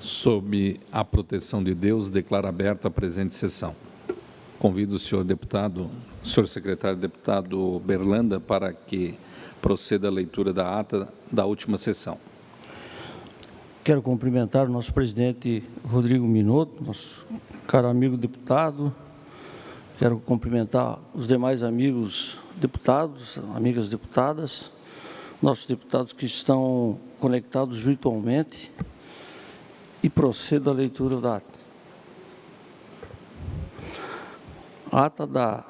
Sob a proteção de Deus, declaro aberta a presente sessão. Convido o senhor deputado, senhor secretário deputado Berlanda, para que proceda a leitura da ata da última sessão. Quero cumprimentar o nosso presidente Rodrigo Minotto, nosso caro amigo deputado. Quero cumprimentar os demais amigos deputados, amigas deputadas, nossos deputados que estão conectados virtualmente. E procedo à leitura da ata. Ata da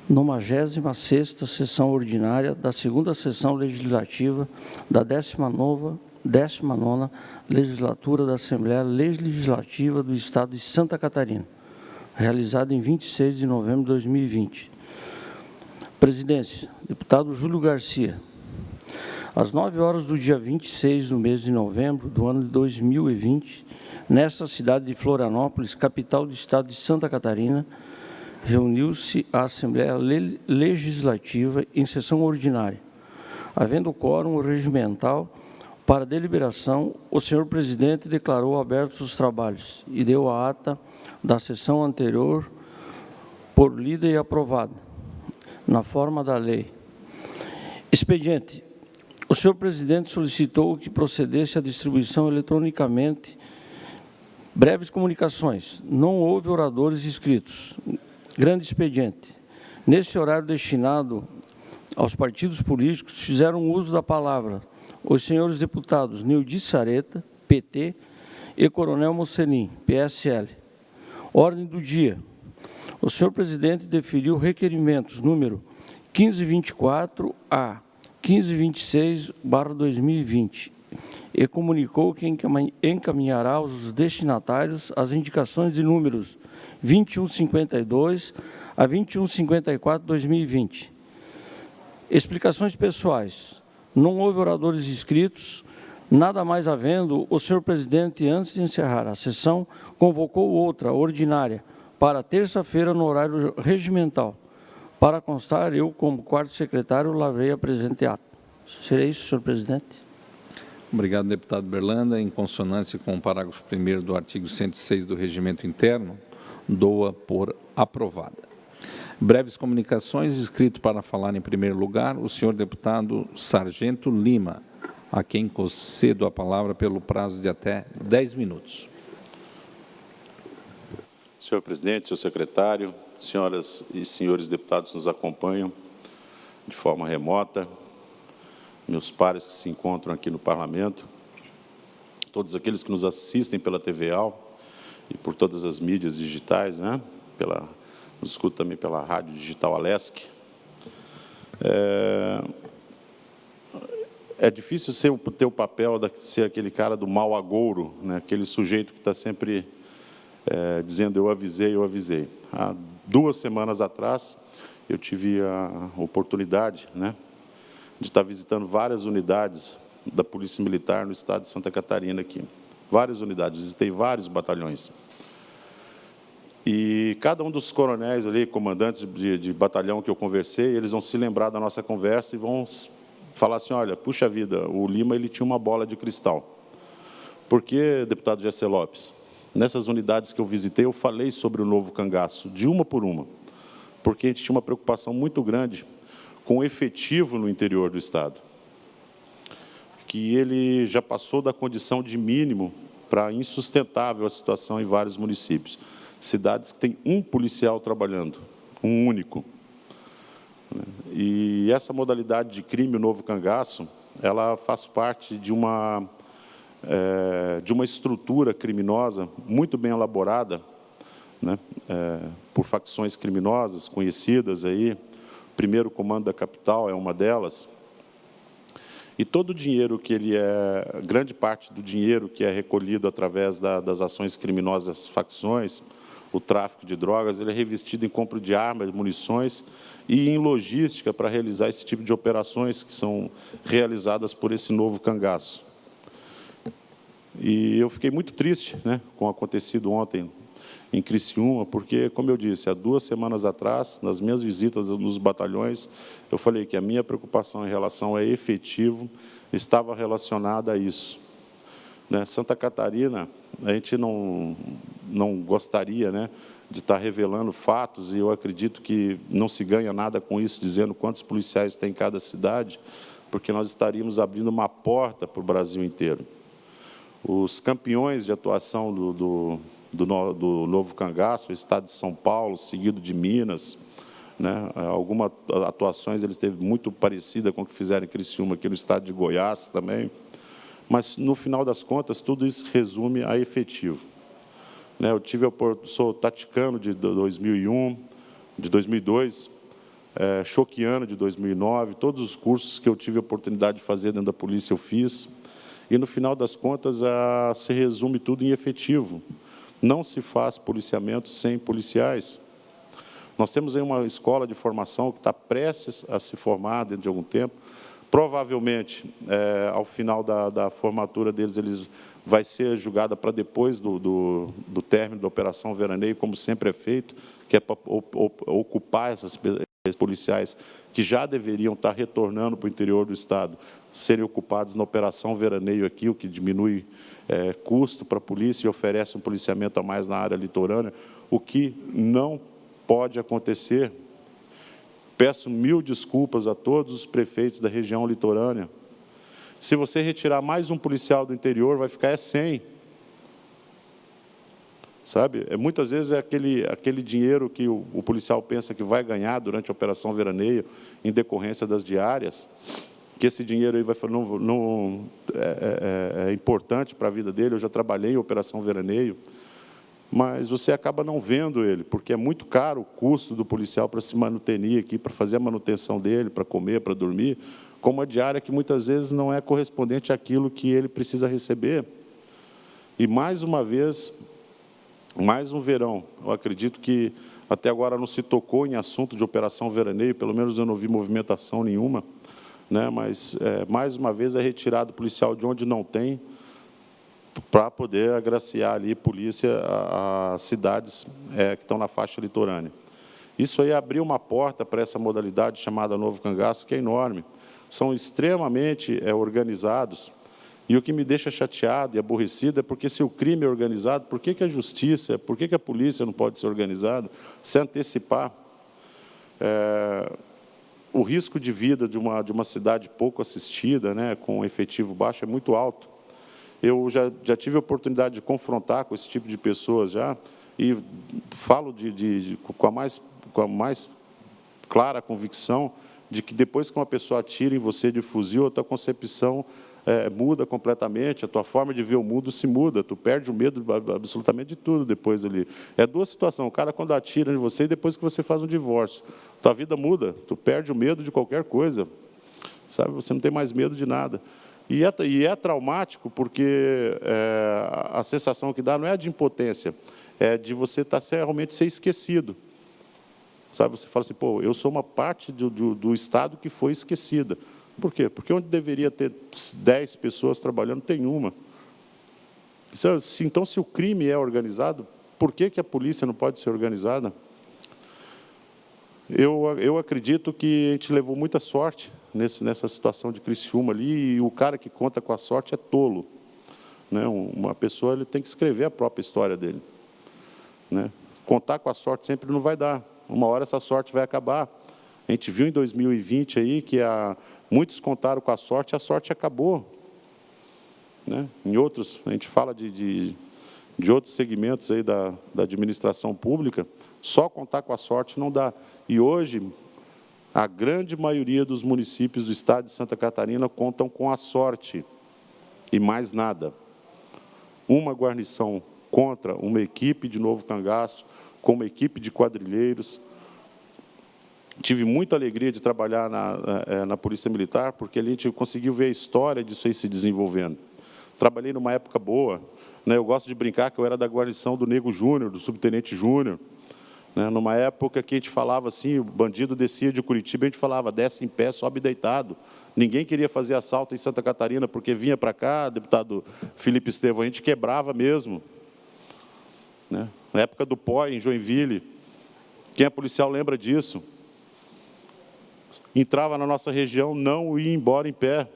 96ª sessão ordinária da segunda sessão legislativa da 19ª legislatura da Assembleia Legislativa do Estado de Santa Catarina, realizada em 26 de novembro de 2020. Presidência, deputado Júlio Garcia. Às 9 horas do dia 26 do mês de novembro do ano de 2020, nesta cidade de Florianópolis, capital do estado de Santa Catarina, reuniu-se a Assembleia Legislativa em sessão ordinária. Havendo quórum regimental para deliberação, o senhor presidente declarou abertos os trabalhos e deu a ata da sessão anterior por lida e aprovada, na forma da lei. Expediente. O senhor presidente solicitou que procedesse à distribuição eletronicamente breves comunicações. Não houve oradores inscritos. Grande expediente. Nesse horário destinado aos partidos políticos, fizeram uso da palavra os senhores deputados Nildi Sareta, PT, e Coronel Mocelin, PSL. Ordem do dia. O senhor presidente deferiu requerimentos número 1524 a 1526/2020 e comunicou que encaminhará aos destinatários as indicações de números 2152 a 2154/2020. Explicações pessoais. Não houve oradores inscritos. Nada mais havendo, o senhor presidente, antes de encerrar a sessão, convocou outra, ordinária, para terça-feira no horário regimental. Para constar, eu, como quarto secretário, lavrei a presente ata. Seria isso, senhor presidente? Obrigado, deputado Berlanda. Em consonância com o parágrafo 1º do artigo 106 do Regimento Interno, dou-a por aprovada. Breves comunicações, inscrito para falar em primeiro lugar, o senhor deputado Sargento Lima, a quem concedo a palavra pelo prazo de até 10 minutos. Senhor presidente, senhor secretário, senhoras e senhores deputados que nos acompanham de forma remota, meus pares que se encontram aqui no Parlamento, todos aqueles que nos assistem pela TVAL e por todas as mídias digitais, né? Nos escutam também pela Rádio Digital Alesc. É difícil ter o papel de ser aquele cara do mau agouro, né? Aquele sujeito que está sempre dizendo eu avisei. Há 2 semanas atrás, eu tive a oportunidade, né, de estar visitando várias unidades da Polícia Militar no estado de Santa Catarina aqui. Várias unidades, visitei vários batalhões. E cada um dos coronéis ali, comandantes de batalhão que eu conversei, eles vão se lembrar da nossa conversa e vão falar assim, olha, puxa vida, o Lima ele tinha uma bola de cristal. Por que, deputado Gessé Lopes? Nessas unidades que eu visitei, eu falei sobre o novo cangaço, de uma por uma, porque a gente tinha uma preocupação muito grande com o efetivo no interior do Estado, que ele já passou da condição de mínimo para insustentável a situação em vários municípios. Cidades que têm um policial trabalhando, um único. E essa modalidade de crime, o novo cangaço, ela faz parte de uma estrutura criminosa muito bem elaborada, né, por facções criminosas conhecidas aí. O primeiro comando da capital é uma delas. E todo o dinheiro grande parte do dinheiro que é recolhido através das ações criminosas das facções, o tráfico de drogas, ele é revestido em compra de armas, munições e em logística para realizar esse tipo de operações que são realizadas por esse novo cangaço. E eu fiquei muito triste, né, com o acontecido ontem em Criciúma, porque, como eu disse, há 2 semanas atrás, nas minhas visitas nos batalhões, eu falei que a minha preocupação em relação a efetivo estava relacionada a isso. né? Santa Catarina, a gente não gostaria, né, de estar revelando fatos, e eu acredito que não se ganha nada com isso, dizendo quantos policiais tem em cada cidade, porque nós estaríamos abrindo uma porta para o Brasil inteiro. Os campeões de atuação do Novo Cangaço, o estado de São Paulo, seguido de Minas, né? Algumas atuações eles teve muito parecida com o que fizeram em Criciúma, aqui no estado de Goiás também, mas, no final das contas, tudo isso resume a efetivo. Né? Sou taticano de 2001, de 2002, choquiano de 2009, todos os cursos que eu tive a oportunidade de fazer dentro da polícia eu fiz, e, no final das contas, se resume tudo em efetivo. Não se faz policiamento sem policiais. Nós temos aí uma escola de formação que está prestes a se formar dentro de algum tempo. Provavelmente, ao final da formatura deles, vai ser julgada para depois do término da Operação Veraneio, como sempre é feito, que é para ocupar esses policiais que já deveriam estar retornando para o interior do Estado, serem ocupados na Operação Veraneio aqui, o que diminui custo para a polícia e oferece um policiamento a mais na área litorânea, o que não pode acontecer. Peço 1000 desculpas a todos os prefeitos da região litorânea. Se você retirar mais um policial do interior, vai ficar 100. Sabe? Muitas vezes é aquele dinheiro que o policial pensa que vai ganhar durante a Operação Veraneio, em decorrência das diárias, que esse dinheiro aí é importante para a vida dele. Eu já trabalhei em Operação Veraneio, mas você acaba não vendo ele, porque é muito caro o custo do policial para se manutenir aqui, para fazer a manutenção dele, para comer, para dormir, com uma diária que muitas vezes não é correspondente àquilo que ele precisa receber. E, mais uma vez, mais um verão, eu acredito que até agora não se tocou em assunto de Operação Veraneio, pelo menos eu não vi movimentação nenhuma, né? Mas, mais uma vez, é retirado o policial de onde não tem, para poder agraciar ali polícia a cidades que estão na faixa litorânea. Isso aí abriu uma porta para essa modalidade chamada Novo Cangaço, que é enorme. São extremamente organizados, e o que me deixa chateado e aborrecido é porque, se o crime é organizado, por que a justiça, por que a polícia não pode ser organizada, se antecipar? O risco de vida de uma cidade pouco assistida, né, com efetivo baixo, é muito alto. Eu já tive a oportunidade de confrontar com esse tipo de pessoas já, e falo com a mais clara convicção de que, depois que uma pessoa atira em você de fuzil, a tua concepção muda completamente, a tua forma de ver o mundo se muda, tu perde o medo absolutamente de tudo depois ali. É duas situações: o cara quando atira em você e depois que você faz um divórcio. Tua vida muda, tu perde o medo de qualquer coisa, sabe? Você não tem mais medo de nada. E é traumático, porque a sensação que dá não é de impotência, é de você realmente ser esquecido. Sabe? Você fala assim, pô, eu sou uma parte do Estado que foi esquecida. Por quê? Porque onde deveria ter 10 pessoas trabalhando, tem uma. Então, se o crime é organizado, por que a polícia não pode ser organizada? Eu acredito que a gente levou muita sorte nessa situação de Criciúma ali, e o cara que conta com a sorte é tolo, né? Uma pessoa ele tem que escrever a própria história dele, né? Contar com a sorte sempre não vai dar. Uma hora essa sorte vai acabar. A gente viu em 2020 aí que muitos contaram com a sorte acabou, né? Em outros, a gente fala de outros segmentos aí da administração pública, só contar com a sorte não dá. E hoje, a grande maioria dos municípios do estado de Santa Catarina contam com a sorte e mais nada. Uma guarnição contra uma equipe de Novo Cangaço, com uma equipe de quadrilheiros. Tive muita alegria de trabalhar na Polícia Militar, porque a gente conseguiu ver a história disso aí se desenvolvendo. Trabalhei numa época boa, né? Eu gosto de brincar que eu era da guarnição do Nego Júnior, do Subtenente Júnior, né? Numa época que a gente falava assim, o bandido descia de Curitiba, a gente falava, desce em pé, sobe deitado. Ninguém queria fazer assalto em Santa Catarina, porque vinha para cá, deputado Felipe Estevão, a gente quebrava mesmo, né? Na época do POI, em Joinville, quem é policial lembra disso. Entrava na nossa região, não ia embora em pé.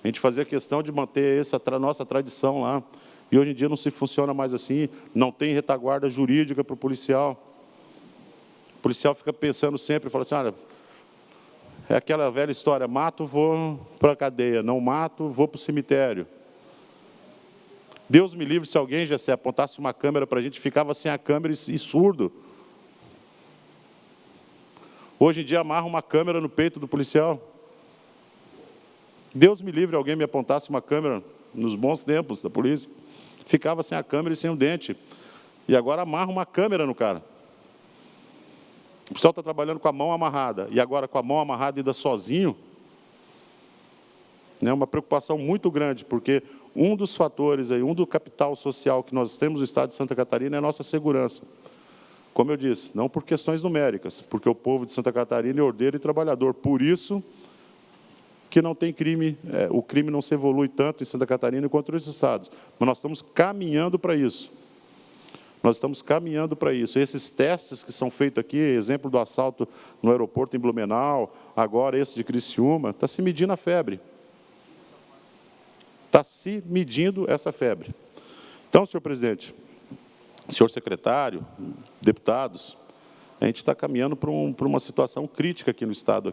A gente fazia questão de manter essa nossa tradição lá. E hoje em dia não se funciona mais assim, não tem retaguarda jurídica para o policial. O policial fica pensando sempre, fala assim, olha, é aquela velha história, mato, vou para a cadeia, não mato, vou para o cemitério. Deus me livre se alguém, já se apontasse uma câmera para a gente, ficava sem a câmera e surdo. Hoje em dia amarra uma câmera no peito do policial. Deus me livre alguém me apontasse uma câmera nos bons tempos da polícia. Ficava sem a câmera e sem o dente. E agora amarra uma câmera no cara. O pessoal está trabalhando com a mão amarrada. E agora com a mão amarrada ainda sozinho. É uma preocupação muito grande, porque um dos fatores, um do capital social que nós temos no estado de Santa Catarina é a nossa segurança. Como eu disse, não por questões numéricas, porque o povo de Santa Catarina é ordeiro e trabalhador. Por isso que não tem crime, o crime não se evolui tanto em Santa Catarina quanto nos estados. Mas nós estamos caminhando para isso. Nós estamos caminhando para isso. Esses testes que são feitos aqui, exemplo do assalto no aeroporto em Blumenau, agora esse de Criciúma, está se medindo a febre. Está se medindo essa febre. Então, senhor presidente, senhor secretário, deputados, a gente está caminhando para uma situação crítica aqui no estado.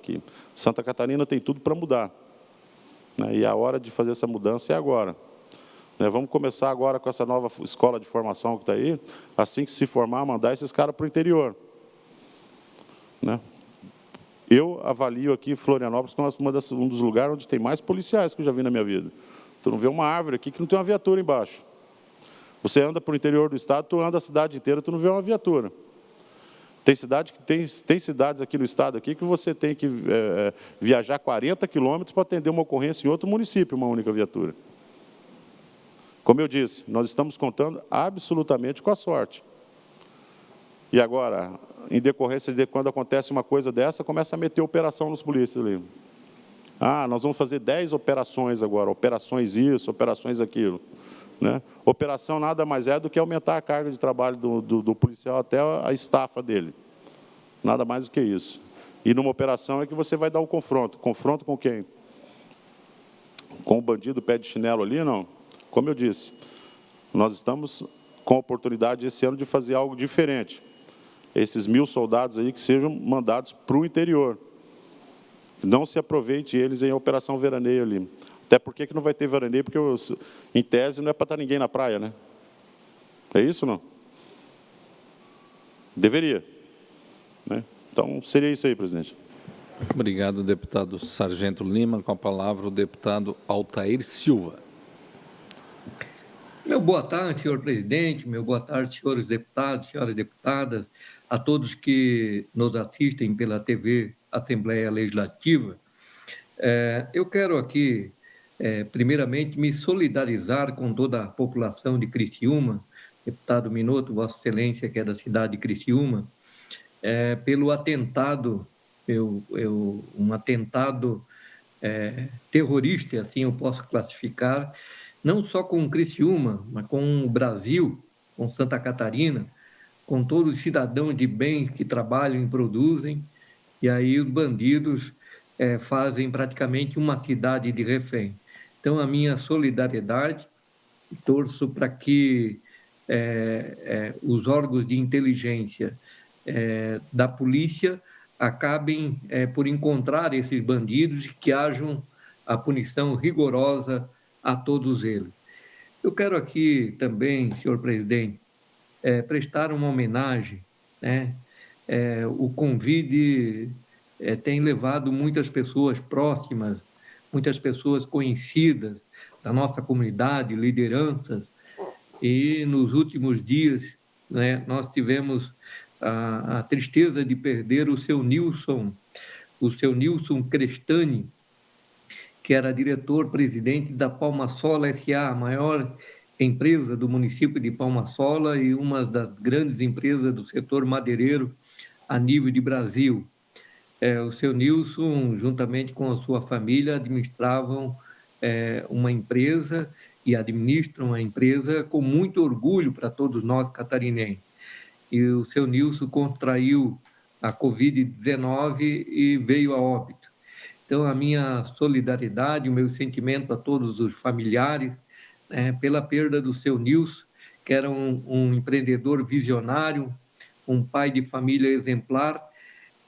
Santa Catarina tem tudo para mudar. E a hora de fazer essa mudança é agora. Vamos começar agora com essa nova escola de formação que está aí, assim que se formar, mandar esses caras para o interior. Eu avalio aqui Florianópolis como um dos lugares onde tem mais policiais que eu já vi na minha vida. Tu não vê uma árvore aqui que não tem uma viatura embaixo. Você anda para o interior do estado, tu anda a cidade inteira, tu não vê uma viatura. Tem cidades aqui no estado aqui que você tem que viajar 40 quilômetros para atender uma ocorrência em outro município, uma única viatura. Como eu disse, nós estamos contando absolutamente com a sorte. E agora, em decorrência de quando acontece uma coisa dessa, começa a meter operação nos polícias ali. Nós vamos fazer 10 operações agora, operações isso, operações aquilo. Operação nada mais é do que aumentar a carga de trabalho do policial até a estafa dele. Nada mais do que isso. E numa operação é que você vai dar um confronto. Confronto com quem? Com o bandido pé de chinelo ali, não? Como eu disse, nós estamos com a oportunidade esse ano de fazer algo diferente. Esses 1.000 soldados aí que sejam mandados para o interior. Não se aproveite eles em operação veraneio ali. Até porque que não vai ter veraneio, porque em tese não é para estar ninguém na praia, né? É isso ou não? Deveria. Então, seria isso aí, presidente. Obrigado, deputado Sargento Lima. Com a palavra, o deputado Altair Silva. Meu boa tarde, senhor presidente, meu boa tarde, senhores deputados, senhoras deputadas, a todos que nos assistem pela TV Assembleia Legislativa. Eu quero aqui, primeiramente, me solidarizar com toda a população de Criciúma, deputado Minotto, Vossa Excelência, que é da cidade de Criciúma, pelo atentado, um atentado terrorista, assim eu posso classificar, não só com Criciúma, mas com o Brasil, com Santa Catarina, com todos os cidadãos de bem que trabalham e produzem, e aí os bandidos fazem praticamente uma cidade de refém. Então, a minha solidariedade, torço para que os órgãos de inteligência da polícia acabem por encontrar esses bandidos e que hajam a punição rigorosa a todos eles. Eu quero aqui também, senhor presidente, prestar uma homenagem. O Covid tem levado muitas pessoas próximas, muitas pessoas conhecidas da nossa comunidade, lideranças, e nos últimos dias nós tivemos a tristeza de perder o seu Nilson Crestani, que era diretor-presidente da Palma-Sola S.A., a maior empresa do município de Palma-Sola e uma das grandes empresas do setor madeireiro a nível de Brasil. O seu Nilson, juntamente com a sua família, administravam uma empresa e administram uma empresa com muito orgulho para todos nós catarinenses. E o seu Nilson contraiu a Covid-19 e veio a óbito. Então, a minha solidariedade, o meu sentimento a todos os familiares, pela perda do seu Nilson, que era um empreendedor visionário, um pai de família exemplar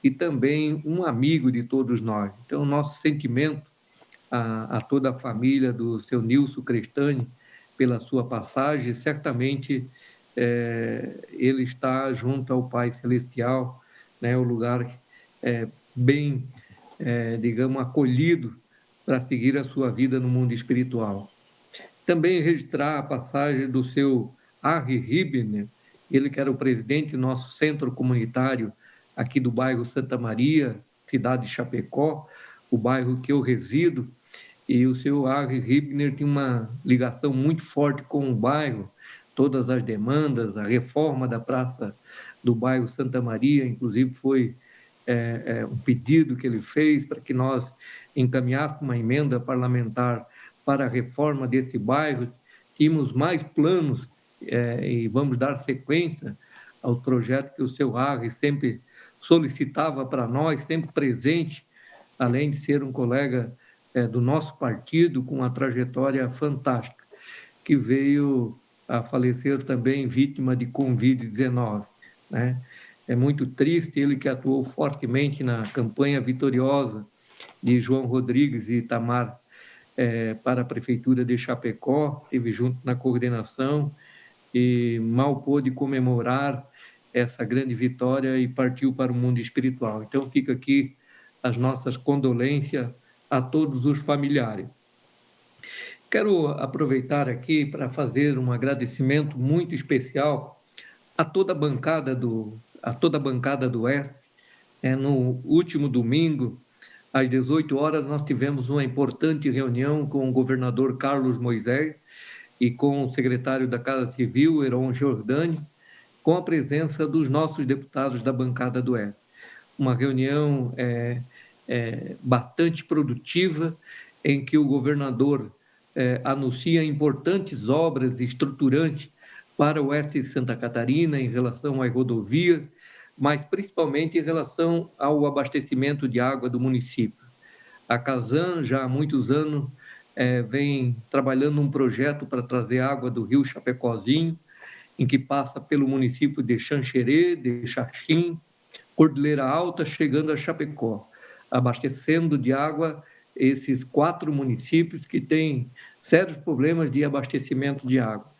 e também um amigo de todos nós. Então, nosso sentimento a toda a família do seu Nilson Crestani pela sua passagem, certamente ele está junto ao Pai Celestial, né, o lugar bem, digamos, acolhido para seguir a sua vida no mundo espiritual. Também registrar a passagem do seu Harry Hibner, ele que era o presidente do nosso centro comunitário aqui do bairro Santa Maria, cidade de Chapecó, o bairro que eu resido, e o seu Harry Hibner tinha uma ligação muito forte com o bairro, todas as demandas, a reforma da praça do bairro Santa Maria, inclusive foi um pedido que ele fez para que nós encaminhássemos uma emenda parlamentar para a reforma desse bairro. Tínhamos mais planos e vamos dar sequência ao projeto que o seu Harry sempre solicitava para nós, sempre presente, além de ser um colega do nosso partido, com uma trajetória fantástica, que veio a falecer também vítima de Covid-19, né? É muito triste, ele que atuou fortemente na campanha vitoriosa de João Rodrigues e Itamar para a Prefeitura de Chapecó, esteve junto na coordenação e mal pôde comemorar essa grande vitória e partiu para o mundo espiritual. Então, fica aqui as nossas condolências a todos os familiares. Quero aproveitar aqui para fazer um agradecimento muito especial a toda a bancada do Oeste. No último domingo, às 18 horas, nós tivemos uma importante reunião com o governador Carlos Moisés e com o secretário da Casa Civil, Heron Giordani, com a presença dos nossos deputados da bancada do Oeste. Uma reunião bastante produtiva, em que o governador anuncia importantes obras estruturantes para o oeste de Santa Catarina em relação às rodovias, mas principalmente em relação ao abastecimento de água do município. A Casan, já há muitos anos, vem trabalhando um projeto para trazer água do rio Chapecózinho, em que passa pelo município de Xanxerê, de Xaxim, Cordilheira Alta, chegando a Chapecó, abastecendo de água esses 4 municípios que têm sérios problemas de abastecimento de água.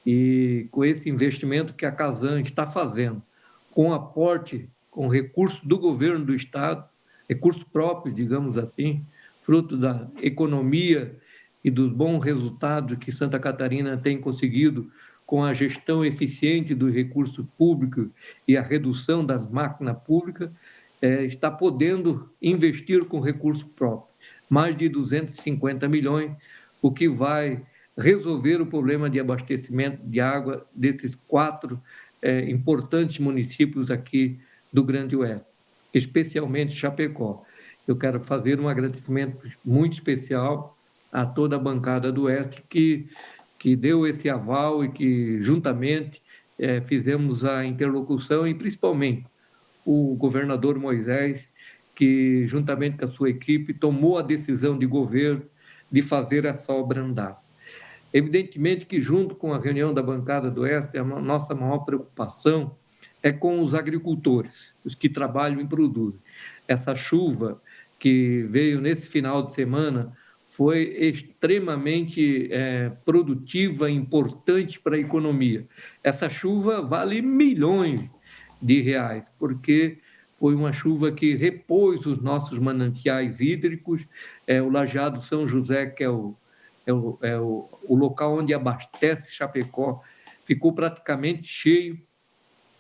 E com esse investimento que a Casan está fazendo, com aporte, com recurso do governo do Estado, recursos próprios, digamos assim, fruto da economia e dos bons resultados que Santa Catarina tem conseguido com a gestão eficiente dos recursos públicos e a redução das máquinas públicas, está podendo investir com recurso próprio, mais de 250 milhões, o que vai resolver o problema de abastecimento de água desses 4 importantes municípios aqui do Grande Oeste, especialmente Chapecó. Eu quero fazer um agradecimento muito especial a toda a bancada do Oeste que deu esse aval e que, juntamente, fizemos a interlocução e, principalmente, o governador Moisés, que, juntamente com a sua equipe, tomou a decisão de governo de fazer essa obra andar. Evidentemente que, junto com a reunião da bancada do Oeste, a nossa maior preocupação é com os agricultores, os que trabalham e produzem. Essa chuva que veio nesse final de semana foi extremamente produtiva e importante para a economia. Essa chuva vale milhões de reais, porque foi uma chuva que repôs os nossos mananciais hídricos, o Lajeado São José, que é o local onde abastece Chapecó, ficou praticamente cheio.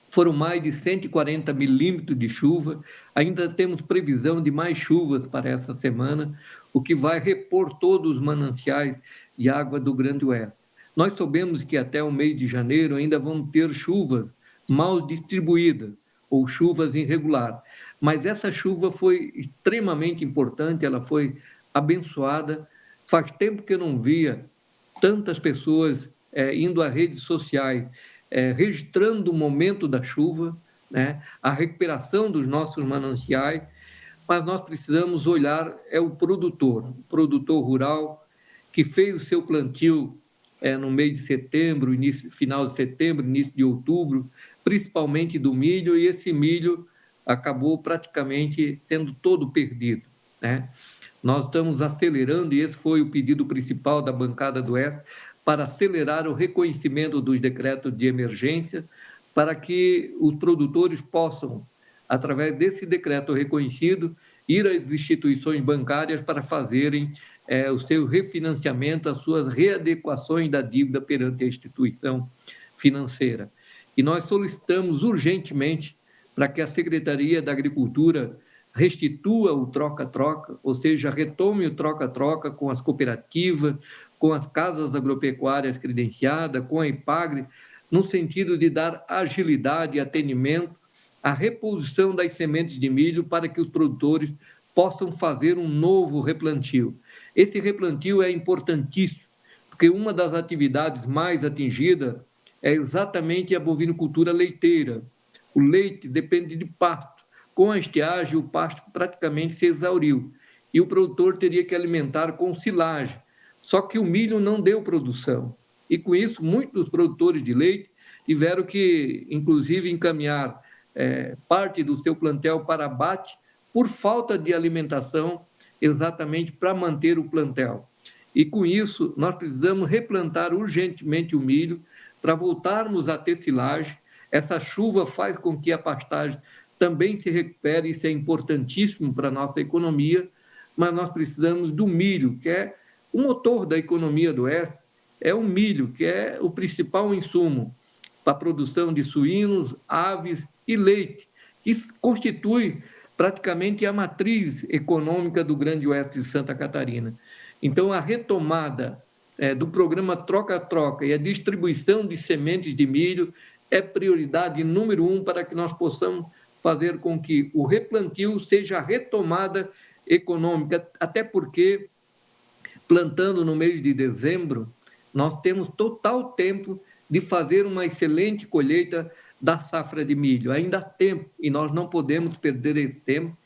Foram mais de 140 milímetros de chuva. Ainda temos previsão de mais chuvas para essa semana, o que vai repor todos os mananciais de água do Grande Oeste. Nós soubemos que até o mês de janeiro ainda vão ter chuvas mal distribuídas ou chuvas irregulares. Mas essa chuva foi extremamente importante, ela foi abençoada. Faz tempo que eu não via tantas pessoas indo às redes sociais, registrando o momento da chuva, né, a recuperação dos nossos mananciais, mas nós precisamos olhar o produtor rural, que fez o seu plantio no mês de setembro, final de setembro, início de outubro, principalmente do milho, e esse milho acabou praticamente sendo todo perdido, né? Nós estamos acelerando, e esse foi o pedido principal da bancada do Oeste, para acelerar o reconhecimento dos decretos de emergência, para que os produtores possam, através desse decreto reconhecido, ir às instituições bancárias para fazerem o seu refinanciamento, as suas readequações da dívida perante a instituição financeira. E nós solicitamos urgentemente para que a Secretaria da Agricultura restitua o troca-troca, ou seja, retome o troca-troca com as cooperativas, com as casas agropecuárias credenciadas, com a IPAGRE, no sentido de dar agilidade e atendimento à reposição das sementes de milho para que os produtores possam fazer um novo replantio. Esse replantio é importantíssimo, porque uma das atividades mais atingidas é exatamente a bovinocultura leiteira. O leite depende de pasto. Com a estiagem, o pasto praticamente se exauriu e o produtor teria que alimentar com silagem. Só que o milho não deu produção. E com isso, muitos dos produtores de leite tiveram que, inclusive, encaminhar parte do seu plantel para abate por falta de alimentação, exatamente para manter o plantel. E com isso, nós precisamos replantar urgentemente o milho para voltarmos a ter silagem. Essa chuva faz com que a pastagem também se recupere, isso é importantíssimo para a nossa economia, mas nós precisamos do milho, que é o motor da economia do Oeste, é o milho, que é o principal insumo para a produção de suínos, aves e leite, que constitui praticamente a matriz econômica do Grande Oeste de Santa Catarina. Então, a retomada do programa Troca-Troca e a distribuição de sementes de milho é prioridade número 1 para que nós possamos fazer com que o replantio seja a retomada econômica, até porque, plantando no mês de dezembro, nós temos total tempo de fazer uma excelente colheita da safra de milho. Ainda há tempo, e nós não podemos perder esse tempo,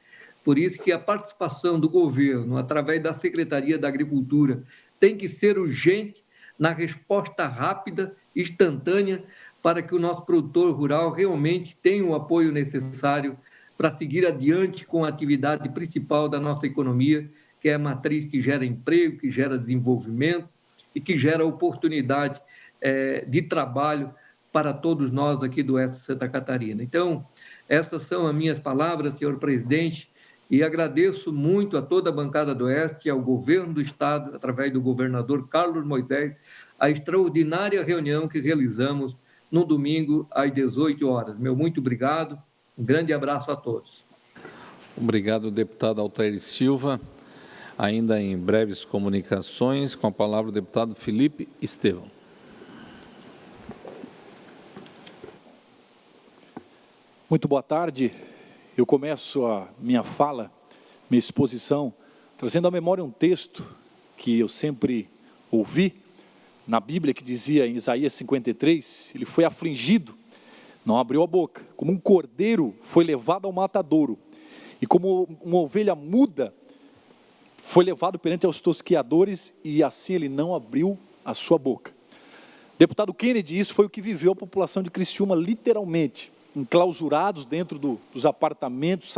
por isso que a participação do governo, através da Secretaria da Agricultura, tem que ser urgente na resposta rápida, instantânea, para que o nosso produtor rural realmente tenha o apoio necessário para seguir adiante com a atividade principal da nossa economia, que é a matriz que gera emprego, que gera desenvolvimento e que gera oportunidade de trabalho para todos nós aqui do Oeste de Santa Catarina. Então, essas são as minhas palavras, senhor presidente, e agradeço muito a toda a bancada do Oeste e ao governo do Estado, através do governador Carlos Moisés, a extraordinária reunião que realizamos no domingo, às 18 horas. Meu muito obrigado, um grande abraço a todos. Obrigado, deputado Altair Silva. Ainda em breves comunicações, com a palavra o deputado Felipe Estevão. Muito boa tarde. Eu começo a minha fala, minha exposição, trazendo à memória um texto que eu sempre ouvi na Bíblia, que dizia em Isaías 53, ele foi afligido, não abriu a boca, como um cordeiro foi levado ao matadouro, e como uma ovelha muda foi levado perante aos tosqueadores, e assim ele não abriu a sua boca. Deputado Kennedy, isso foi o que viveu a população de Criciúma, literalmente, enclausurados dentro dos apartamentos,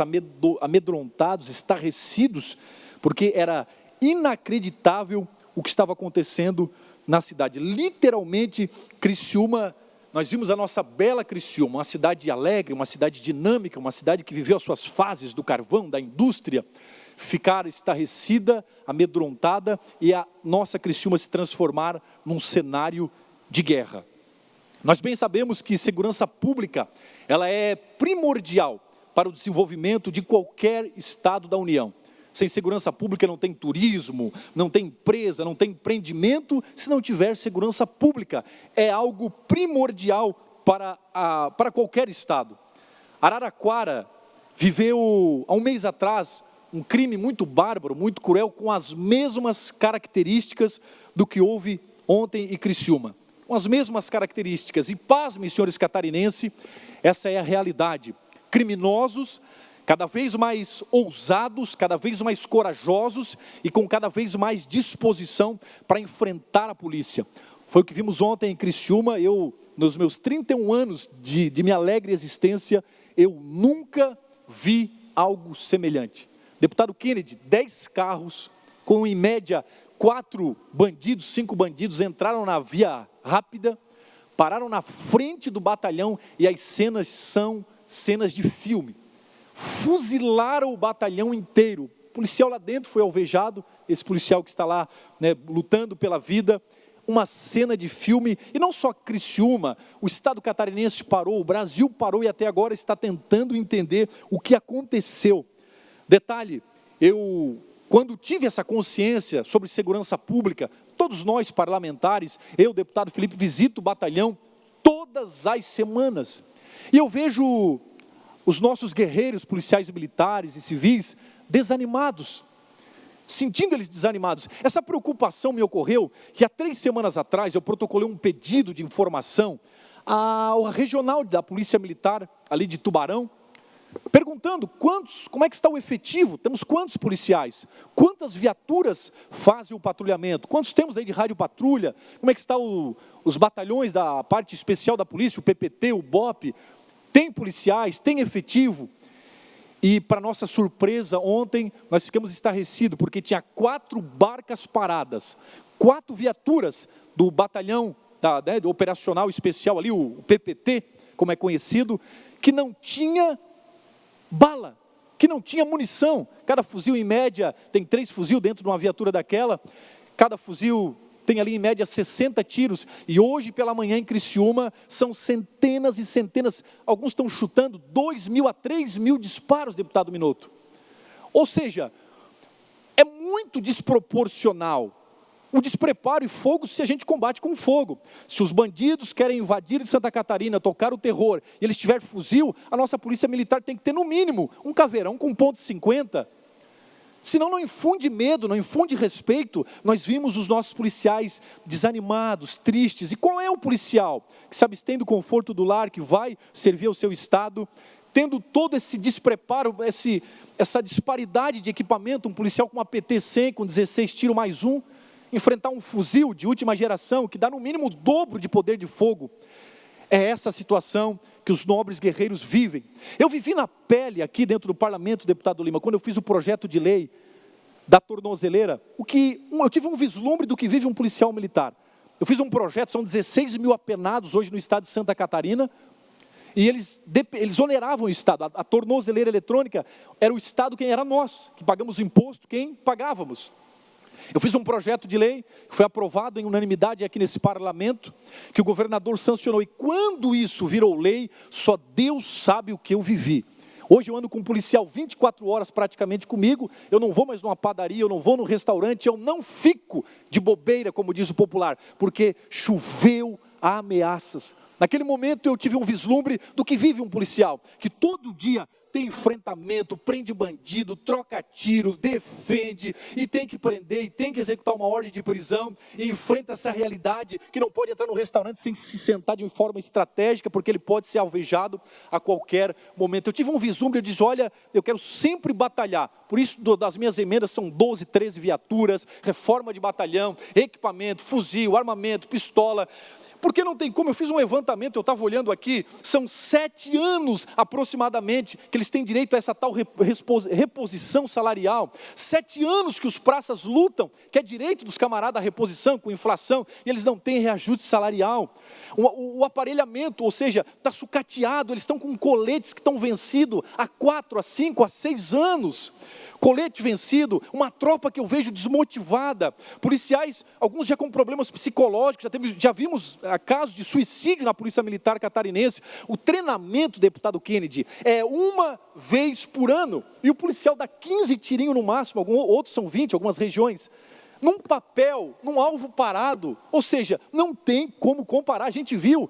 amedrontados, estarrecidos, porque era inacreditável o que estava acontecendo na cidade. Literalmente, Criciúma, nós vimos a nossa bela Criciúma, uma cidade alegre, uma cidade dinâmica, uma cidade que viveu as suas fases do carvão, da indústria, ficar estarrecida, amedrontada, e a nossa Criciúma se transformar num cenário de guerra. Nós bem sabemos que segurança pública, ela é primordial para o desenvolvimento de qualquer estado da União. Sem segurança pública não tem turismo, não tem empresa, não tem empreendimento, se não tiver segurança pública. É algo primordial para qualquer estado. Araraquara viveu, há um mês atrás, um crime muito bárbaro, muito cruel, com as mesmas características do que houve ontem em Criciúma. Com as mesmas características, e pasmem, senhores catarinenses, essa é a realidade. Criminosos cada vez mais ousados, cada vez mais corajosos e com cada vez mais disposição para enfrentar a polícia. Foi o que vimos ontem em Criciúma. Eu, nos meus 31 anos de minha alegre existência, eu nunca vi algo semelhante. Deputado Kennedy, 10 carros, com em média 4 bandidos, 5 bandidos, entraram na via rápida, pararam na frente do batalhão e as cenas são cenas de filme. Fuzilaram o batalhão inteiro. O policial lá dentro foi alvejado, esse policial que está lá, né, lutando pela vida. Uma cena de filme, e não só Criciúma, o estado catarinense parou, o Brasil parou e até agora está tentando entender o que aconteceu. Detalhe, quando tive essa consciência sobre segurança pública, todos nós parlamentares, eu, deputado Felipe, visito o batalhão todas as semanas. E eu vejo os nossos guerreiros, policiais militares e civis, desanimados, sentindo eles desanimados. Essa preocupação me ocorreu que há 3 semanas atrás eu protocolei um pedido de informação ao regional da Polícia Militar, ali de Tubarão, perguntando como é que está o efetivo, temos quantos policiais, quantas viaturas fazem o patrulhamento, quantos temos aí de rádio patrulha, como é que estão os batalhões da parte especial da polícia, o PPT, o BOP, tem policiais, tem efetivo? E, para nossa surpresa, ontem nós ficamos estarrecidos, porque tinha 4 barcas paradas, 4 viaturas do batalhão do operacional especial ali, o PPT, como é conhecido, que não tinha bala, que não tinha munição. Cada fuzil, em média, tem 3 fuzil dentro de uma viatura daquela, cada fuzil tem ali em média 60 tiros, e hoje pela manhã em Criciúma são centenas e centenas, alguns estão chutando 2.000 a 3.000 disparos, deputado Minotto. Ou seja, é muito desproporcional o despreparo e fogo se a gente combate com fogo. Se os bandidos querem invadir de Santa Catarina, tocar o terror, e eles tiverem fuzil, a nossa polícia militar tem que ter no mínimo um caveirão com .50, senão não infunde medo, não infunde respeito. Nós vimos os nossos policiais desanimados, tristes. E qual é o policial que se abstém do conforto do lar, que vai servir ao seu estado, tendo todo esse despreparo, essa disparidade de equipamento, um policial com uma PT-100, com 16 tiros mais um, enfrentar um fuzil de última geração, que dá no mínimo o dobro de poder de fogo? É essa a situação que os nobres guerreiros vivem. Eu vivi na pele aqui dentro do parlamento, deputado Lima, quando eu fiz o projeto de lei da tornozeleira, eu tive um vislumbre do que vive um policial militar. Eu fiz um projeto, são 16.000 apenados hoje no estado de Santa Catarina, e eles oneravam o estado. A tornozeleira eletrônica era o estado quem era nós, que pagamos o imposto, quem pagávamos. Eu fiz um projeto de lei, que foi aprovado em unanimidade aqui nesse parlamento, que o governador sancionou, e quando isso virou lei, só Deus sabe o que eu vivi. Hoje eu ando com um policial 24 horas praticamente comigo, eu não vou mais numa padaria, eu não vou num restaurante, eu não fico de bobeira, como diz o popular, porque choveu a ameaças. Naquele momento eu tive um vislumbre do que vive um policial, que todo dia tem enfrentamento, prende bandido, troca tiro, defende, e tem que prender, e tem que executar uma ordem de prisão, e enfrenta essa realidade, que não pode entrar no restaurante sem se sentar de uma forma estratégica, porque ele pode ser alvejado a qualquer momento. Eu tive um vislumbre, eu disse, olha, eu quero sempre batalhar, por isso das minhas emendas são 12, 13 viaturas, reforma de batalhão, equipamento, fuzil, armamento, pistola. Porque não tem como, eu fiz um levantamento, eu estava olhando aqui, são 7 anos aproximadamente que eles têm direito a essa tal reposição salarial. 7 anos que os praças lutam, que é direito dos camaradas a reposição com inflação, e eles não têm reajuste salarial. O aparelhamento, ou seja, está sucateado, eles estão com coletes que estão vencidos há 4, a 5, a 6 anos. Colete vencido, uma tropa que eu vejo desmotivada, policiais, alguns já com problemas psicológicos, já vimos casos de suicídio na Polícia Militar Catarinense. O treinamento, deputado Kennedy, é 1 vez por ano, e o policial dá 15 tirinhos no máximo, outros são 20, algumas regiões. num papel, num alvo parado. Ou seja, não tem como comparar. A gente viu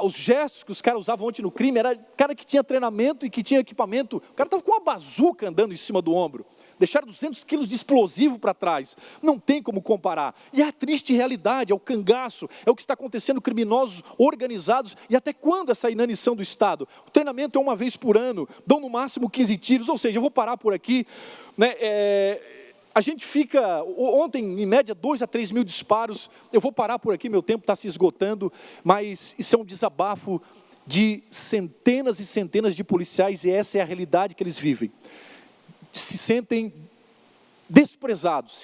os gestos que os caras usavam ontem no crime, era cara que tinha treinamento e que tinha equipamento. O cara estava com uma bazuca andando em cima do ombro. Deixaram 200 quilos de explosivo para trás. Não tem como comparar. E é a triste realidade, é o cangaço, é o que está acontecendo, criminosos organizados. E até quando essa inanição do Estado? O treinamento é uma vez por ano, dão no máximo 15 tiros. Ou seja, eu vou parar por aqui, né? A gente fica, ontem, em média, 2 a 3 mil disparos. Eu vou parar por aqui, meu tempo está se esgotando, mas isso é um desabafo de centenas e centenas de policiais, e essa é a realidade que eles vivem. Se sentem desprezados,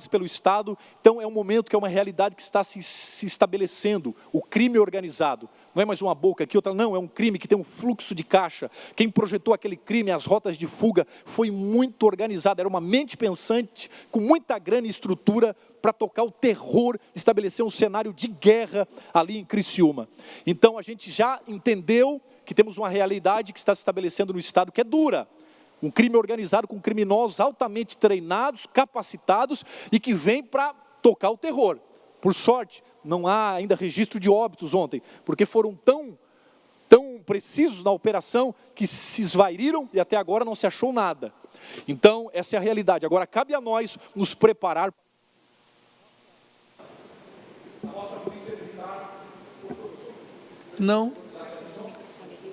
pelo Estado. Então é um momento que é uma realidade que está se estabelecendo, o crime organizado. Não é mais uma boca aqui, outra não, é um crime que tem um fluxo de caixa. Quem projetou aquele crime, as rotas de fuga, foi muito organizado, era uma mente pensante, com muita grana e estrutura, para tocar o terror, estabelecer um cenário de guerra ali em Criciúma. Então a gente já entendeu que temos uma realidade que está se estabelecendo no Estado que é dura. Um crime organizado com criminosos altamente treinados, capacitados e que vem para tocar o terror. Por sorte, não há ainda registro de óbitos ontem, porque foram tão precisos na operação que se esvaíram e até agora não se achou nada. Então, essa é a realidade. Agora, cabe a nós nos preparar. A nossa polícia militar... Não.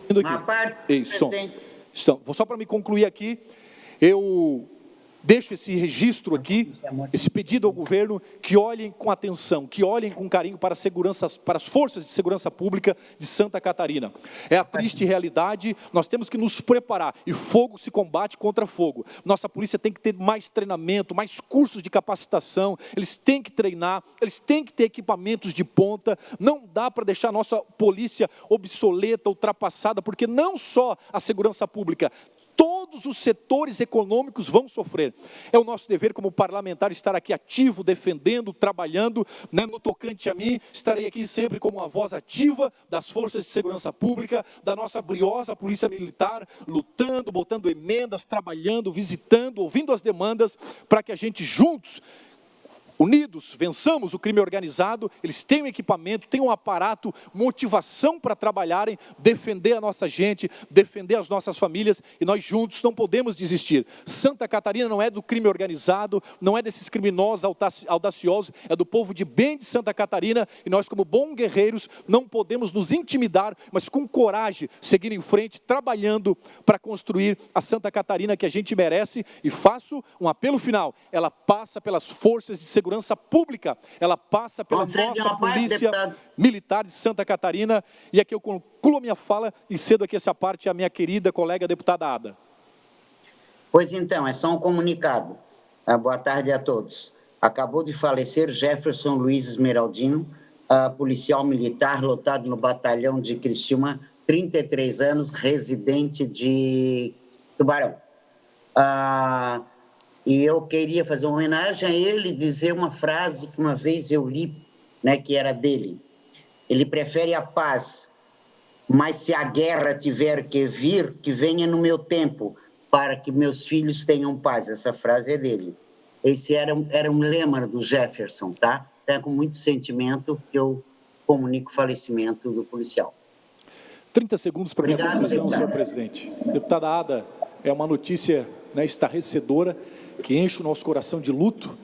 Uma parte, presidente. Então, só para me concluir aqui, eu deixo esse registro aqui, esse pedido ao governo, que olhem com atenção, que olhem com carinho para as forças de segurança pública de Santa Catarina. É a triste realidade, nós temos que nos preparar, e fogo se combate contra fogo. Nossa polícia tem que ter mais treinamento, mais cursos de capacitação, eles têm que treinar, eles têm que ter equipamentos de ponta, não dá para deixar a nossa polícia obsoleta, ultrapassada, porque não só a segurança pública, todos os setores econômicos vão sofrer. É o nosso dever como parlamentar estar aqui ativo, defendendo, trabalhando, né? No tocante a mim, estarei aqui sempre como uma voz ativa das forças de segurança pública, da nossa briosa polícia militar, lutando, botando emendas, trabalhando, visitando, ouvindo as demandas, para que a gente juntos, unidos, vençamos o crime organizado. Eles têm um equipamento, têm um aparato, motivação para trabalharem, defender a nossa gente, defender as nossas famílias, e nós juntos não podemos desistir. Santa Catarina não é do crime organizado, não é desses criminosos audaciosos, é do povo de bem de Santa Catarina, e nós, como bons guerreiros, não podemos nos intimidar, mas com coragem seguir em frente, trabalhando para construir a Santa Catarina que a gente merece. E faço um apelo final: ela passa pelas forças de segurança pública, ela passa pela nossa polícia militar de Santa Catarina. E aqui eu concluo a minha fala e cedo aqui essa parte à minha querida colega deputada Ada. Pois então, é só um comunicado. Boa tarde a todos. Acabou de falecer Jefferson Luiz Esmeraldino, policial militar lotado no batalhão de Criciúma, 33 anos, residente de Tubarão. E eu queria fazer uma homenagem a ele, dizer uma frase que uma vez eu li, né, que era dele. Ele prefere a paz, mas se a guerra tiver que vir, que venha no meu tempo, para que meus filhos tenham paz. Essa frase é dele. Esse era um lema do Jefferson, tá? É com muito sentimento que eu comunico o falecimento do policial. 30 segundos para minha conclusão, senhor presidente. Deputada Ada, é uma notícia, né, estarrecedora, que enche o nosso coração de luto,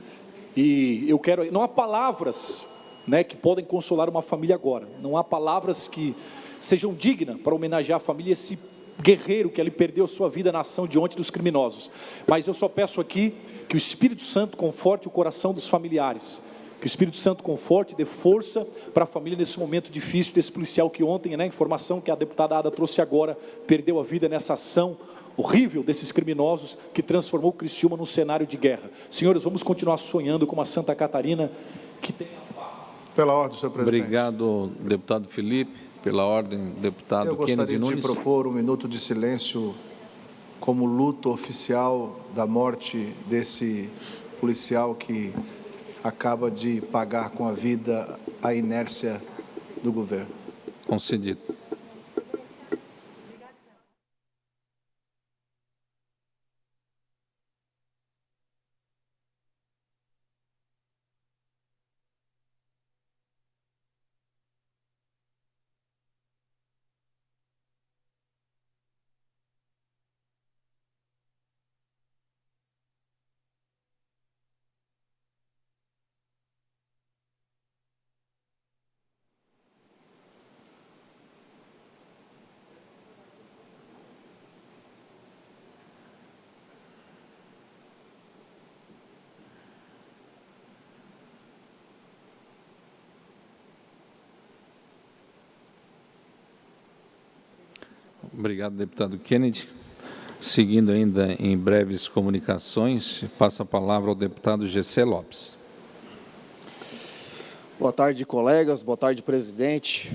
e eu quero... Não há palavras, né, que podem consolar uma família agora, não há palavras que sejam dignas para homenagear a família, esse guerreiro que ele perdeu sua vida na ação diante dos criminosos. Mas eu só peço aqui que o Espírito Santo conforte o coração dos familiares, que o Espírito Santo conforte, dê força para a família nesse momento difícil desse policial que ontem, né, informação que a deputada Ada trouxe agora, perdeu a vida nessa ação horrível desses criminosos que transformou Criciúma num cenário de guerra. Senhores, vamos continuar sonhando com uma Santa Catarina que tenha paz. Pela ordem, senhor presidente. Obrigado, deputado Felipe. Pela ordem, deputado Kennedy Nunes. Eu gostaria de propor um minuto de silêncio como luto oficial da morte desse policial que acaba de pagar com a vida a inércia do governo. Concedido. Obrigado, deputado Kennedy. Seguindo ainda em breves comunicações, passo a palavra ao deputado Gessé Lopes. Boa tarde, colegas. Boa tarde, presidente.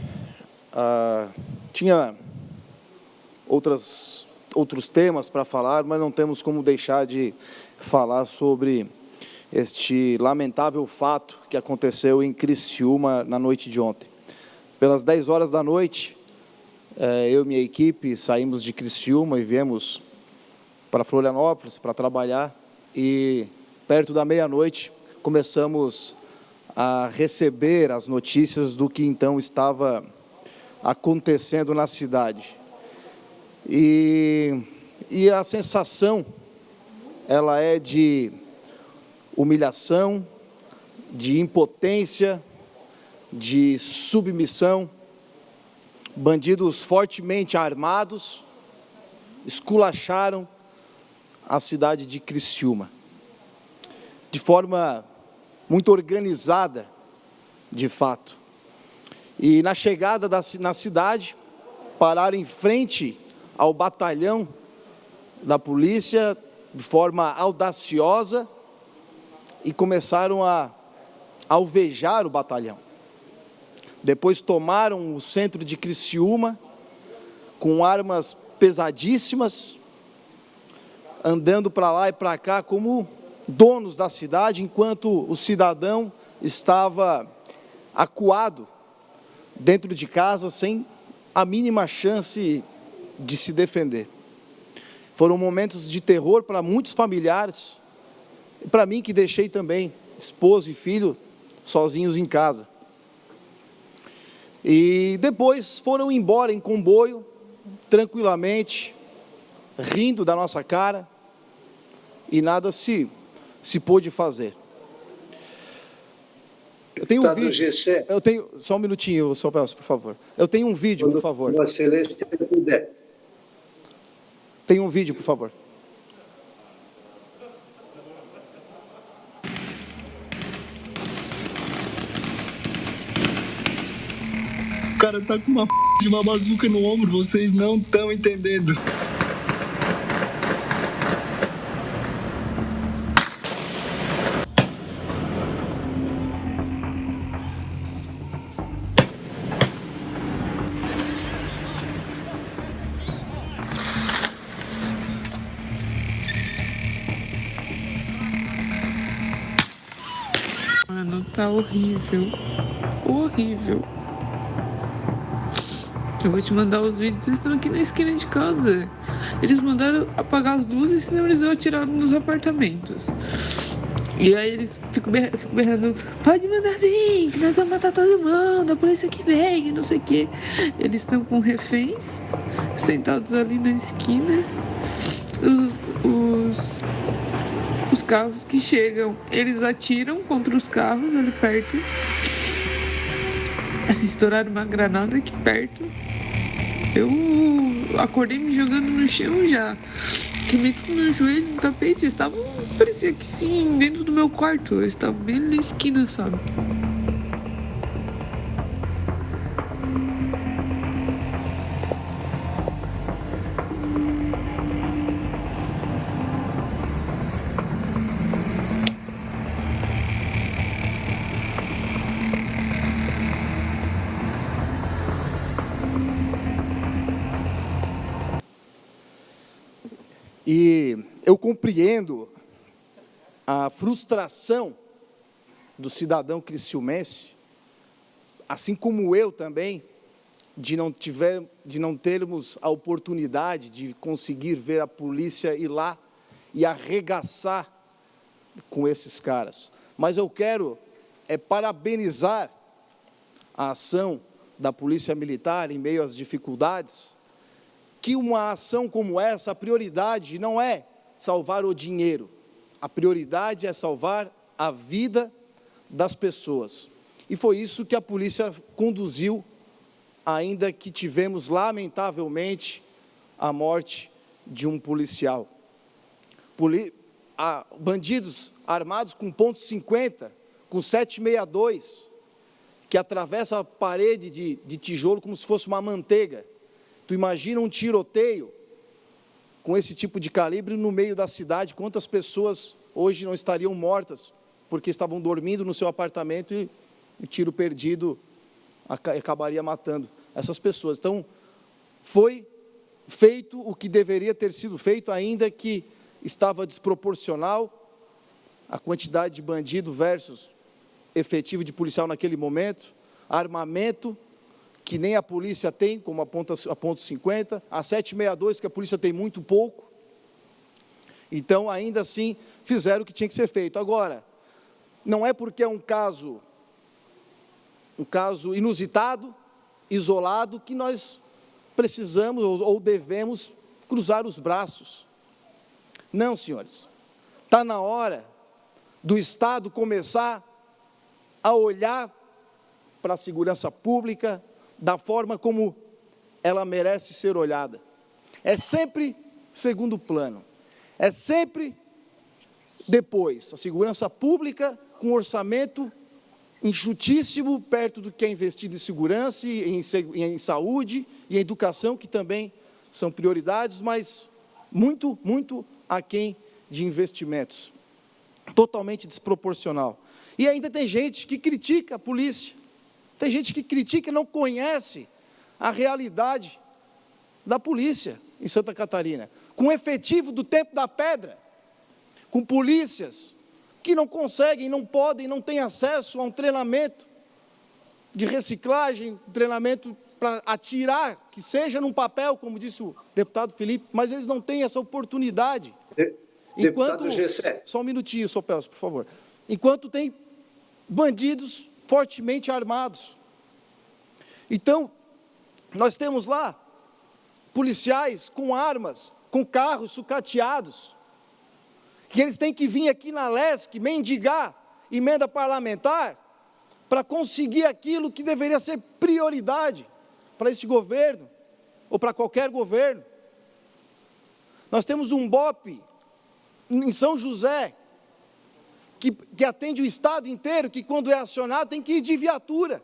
Tinha outros temas para falar, mas não temos como deixar de falar sobre este lamentável fato que aconteceu em Criciúma na noite de ontem. Pelas 10 horas da noite, eu e minha equipe saímos de Criciúma e viemos para Florianópolis para trabalhar, e perto da meia-noite começamos a receber as notícias do que então estava acontecendo na cidade. E a sensação, ela é de humilhação, de impotência, de submissão. Bandidos fortemente armados esculacharam a cidade de Criciúma, de forma muito organizada, de fato. E na chegada na cidade, pararam em frente ao batalhão da polícia de forma audaciosa e começaram a alvejar o batalhão. Depois tomaram o centro de Criciúma com armas pesadíssimas, andando para lá e para cá como donos da cidade, enquanto o cidadão estava acuado dentro de casa sem a mínima chance de se defender. Foram momentos de terror para muitos familiares, e para mim, que deixei também esposa e filho sozinhos em casa. E depois foram embora em comboio, tranquilamente, rindo da nossa cara, e nada se pôde fazer. Eu tenho um vídeo. Eu tenho, só um minutinho, Sr. Pelso, por favor. Eu tenho um vídeo, por favor. Vossa Excelência puder. Tem um vídeo, por favor. O cara tá com de uma bazuca no ombro, vocês não estão entendendo. Mano, tá horrível. Horrível. Eu vou te mandar os vídeos, vocês estão aqui na esquina de casa. Eles mandaram apagar as luzes, senão eles iam atirar nos apartamentos. E aí eles ficam berrando, pode mandar vir, que nós vamos matar todo mundo, a polícia que vem, não sei o quê. Eles estão com reféns, sentados ali na esquina. Os carros que chegam, eles atiram contra os carros ali perto. Estouraram uma granada aqui perto. Eu acordei me jogando no chão já. Queimei tudo no meu joelho, no tapete. Eles estavam, parecia que sim, dentro do meu quarto. Eles estavam bem na esquina, sabe? E eu compreendo a frustração do cidadão criciumense, assim como eu também, de não termos a oportunidade de conseguir ver a polícia ir lá e arregaçar com esses caras. Mas eu quero parabenizar a ação da Polícia Militar em meio às dificuldades, que uma ação como essa, a prioridade não é salvar o dinheiro, a prioridade é salvar a vida das pessoas. E foi isso que a polícia conduziu, ainda que tivemos, lamentavelmente, a morte de um policial. Bandidos armados com .50, com 7,62, que atravessa a parede de tijolo como se fosse uma manteiga, Tu imagina um tiroteio com esse tipo de calibre no meio da cidade, quantas pessoas hoje não estariam mortas porque estavam dormindo no seu apartamento e o tiro perdido acabaria matando essas pessoas. Então, foi feito o que deveria ter sido feito, ainda que estava desproporcional a quantidade de bandido versus efetivo de policial naquele momento, armamento que nem a polícia tem, como a ponto 50, a 762, que a polícia tem muito pouco. Então, ainda assim, fizeram o que tinha que ser feito. Agora, não é porque é um caso inusitado, isolado, que nós precisamos ou devemos cruzar os braços. Não, senhores. Está na hora do Estado começar a olhar para a segurança pública da forma como ela merece ser olhada. É sempre segundo plano. É sempre depois. A segurança pública com orçamento enxutíssimo, perto do que é investido em segurança, em saúde e em educação, que também são prioridades, mas muito, muito aquém de investimentos. Totalmente desproporcional. E ainda tem gente que critica a polícia. Tem gente que critica e não conhece a realidade da polícia em Santa Catarina. Com efetivo do tempo da pedra, com polícias que não conseguem, não podem, não têm acesso a um treinamento de reciclagem, treinamento para atirar, que seja num papel, como disse o deputado Felipe, mas eles não têm essa oportunidade. Deputado Gessé. Só um minutinho, Sopelso, por favor. Enquanto tem bandidos fortemente armados. Então, nós temos lá policiais com armas, com carros sucateados, que eles têm que vir aqui na LESC mendigar emenda parlamentar para conseguir aquilo que deveria ser prioridade para esse governo, ou para qualquer governo. Nós temos um BOP em São José, que atende o estado inteiro, que quando é acionado tem que ir de viatura.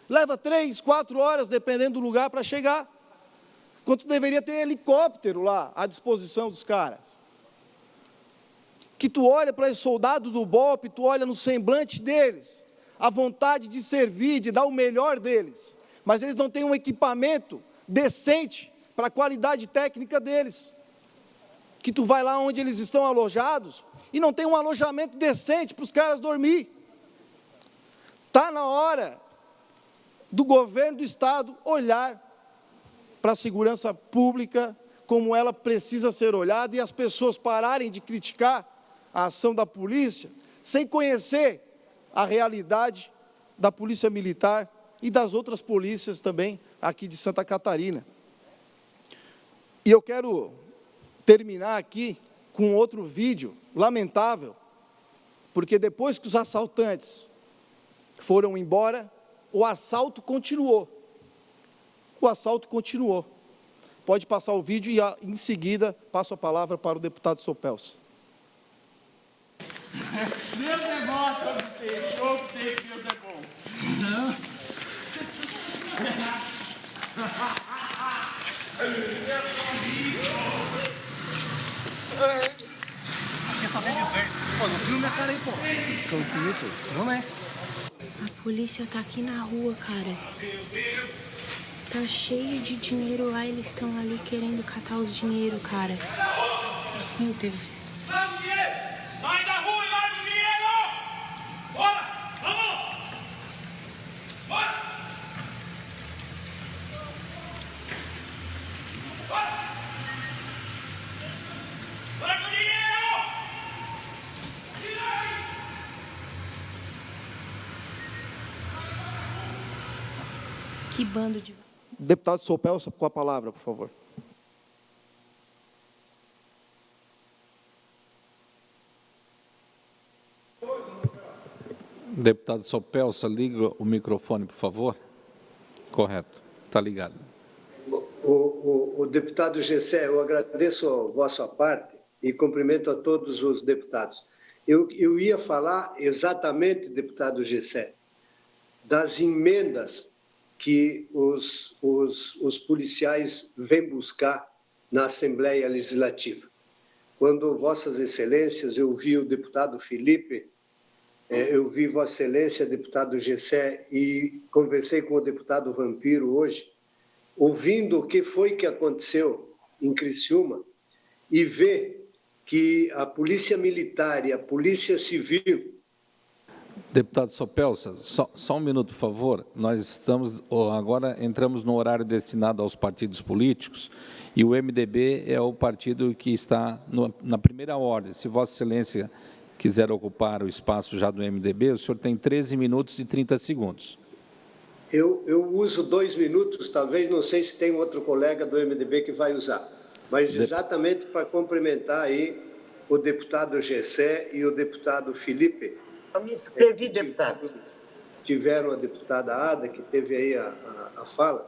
Leva 3, 4 horas, dependendo do lugar, para chegar. Enquanto deveria ter helicóptero lá à disposição dos caras. Que tu olha para esse soldado do BOP, tu olha no semblante deles, a vontade de servir, de dar o melhor deles. Mas eles não têm um equipamento decente para a qualidade técnica deles. Que tu vai lá onde eles estão alojados e não tem um alojamento decente para os caras dormir. Está na hora do governo do estado olhar para a segurança pública como ela precisa ser olhada e as pessoas pararem de criticar a ação da polícia sem conhecer a realidade da polícia militar e das outras polícias também aqui de Santa Catarina. E eu quero terminar aqui com outro vídeo lamentável, porque depois que os assaltantes foram embora, o assalto continuou. O assalto continuou. Pode passar o vídeo e, em seguida, passo a palavra para o deputado Sopelso. Deus é bom, eu sei que Deus é bom. Quer saber de bem? Pô, não filma minha cara aí, pô. Confio, tio. Vamos aí. A polícia tá aqui na rua, cara. Tá cheio de dinheiro lá, eles estão ali querendo catar os dinheiro, cara. Meu Deus. Larga o dinheiro! Sai da rua e larga o dinheiro! Bora! Vamos! Bora! Bora! Larga o dinheiro! Tira aí! Que bando de... Deputado Sopelso, com a palavra, por favor. Deputado Sopelso, liga o microfone, por favor. Correto, está ligado. O deputado Gessé, eu agradeço a vossa parte e cumprimento a todos os deputados. Eu ia falar exatamente, deputado Gessé, das emendas que os policiais vêm buscar na Assembleia Legislativa. Quando Vossas Excelências, eu vi o deputado Felipe, eu vi Vossa Excelência, deputado Gessé, e conversei com o deputado Vampiro hoje, ouvindo o que foi que aconteceu em Criciúma, e ver que a Polícia Militar e a Polícia Civil... Deputado Sopelsa, só um minuto, por favor. Nós agora entramos no horário destinado aos partidos políticos e o MDB é o partido que está na primeira ordem. Se Vossa Excelência quiser ocupar o espaço já do MDB, o senhor tem 13 minutos e 30 segundos. Eu uso 2 minutos, talvez, não sei se tem outro colega do MDB que vai usar, mas exatamente para cumprimentar aí o deputado Gessé e o deputado Felipe. Eu me inscrevi, deputado. Tiveram a deputada Ada, que teve aí a fala.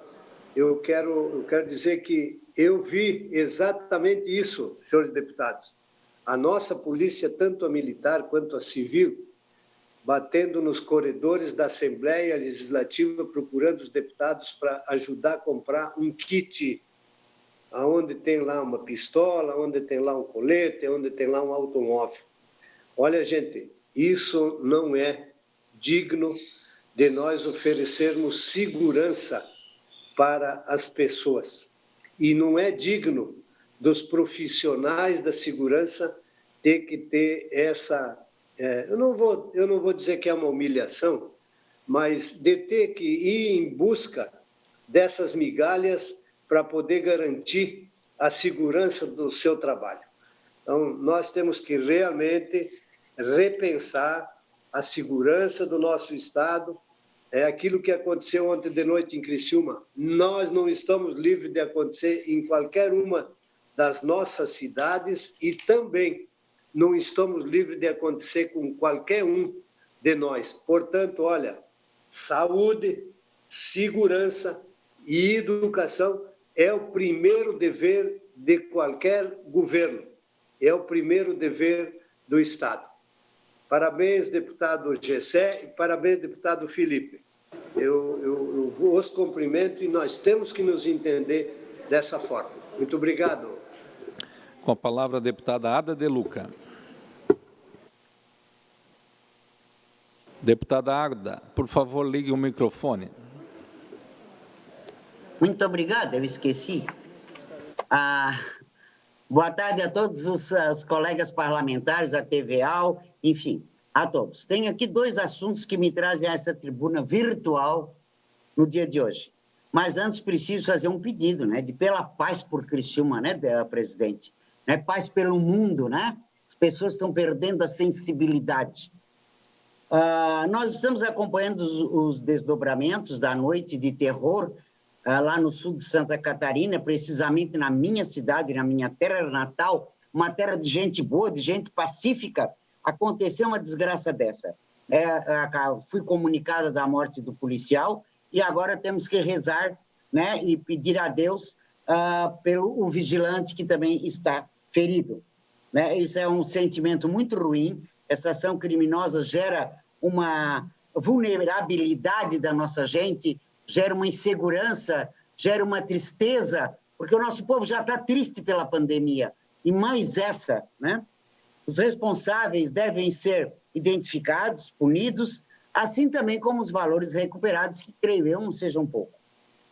Eu quero dizer que eu vi exatamente isso, senhores deputados. A nossa polícia, tanto a militar quanto a civil, batendo nos corredores da Assembleia Legislativa, procurando os deputados para ajudar a comprar um kit, onde tem lá uma pistola, onde tem lá um colete, onde tem lá um automóvel. Olha, gente, isso não é digno de nós oferecermos segurança para as pessoas. E não é digno dos profissionais da segurança ter que ter essa... eu não vou dizer que é uma humilhação, mas de ter que ir em busca dessas migalhas para poder garantir a segurança do seu trabalho. Então, nós temos que realmente repensar a segurança do nosso Estado. É aquilo que aconteceu ontem de noite em Criciúma. Nós não estamos livres de acontecer em qualquer uma das nossas cidades e também não estamos livres de acontecer com qualquer um de nós. Portanto, olha, saúde, segurança e educação é o primeiro dever de qualquer governo, é o primeiro dever do Estado. Parabéns, deputado Gessé, e parabéns, deputado Felipe. Eu os cumprimento e nós temos que nos entender dessa forma. Muito obrigado. Com a palavra a deputada Ada De Luca. Deputada Ada, por favor, ligue o microfone. Muito obrigada, eu esqueci. Boa tarde a todos os colegas parlamentares, a TVAL, enfim, a todos. Tenho aqui 2 assuntos que me trazem a essa tribuna virtual no dia de hoje. Mas antes preciso fazer um pedido, né, pela paz por Criciúma, né, presidente? Né, paz pelo mundo, né? As pessoas estão perdendo a sensibilidade. Nós estamos acompanhando os desdobramentos da noite de terror lá no sul de Santa Catarina, precisamente na minha cidade, na minha terra natal, uma terra de gente boa, de gente pacífica. Aconteceu uma desgraça dessa. Fui comunicada da morte do policial e agora temos que rezar, né, e pedir a Deus pelo vigilante que também está ferido. Né? Isso é um sentimento muito ruim. Essa ação criminosa gera uma vulnerabilidade da nossa gente, gera uma insegurança, gera uma tristeza, porque o nosso povo já está triste pela pandemia. E mais essa, né? Os responsáveis devem ser identificados, punidos, assim também como os valores recuperados, que creio eu não sejam pouco.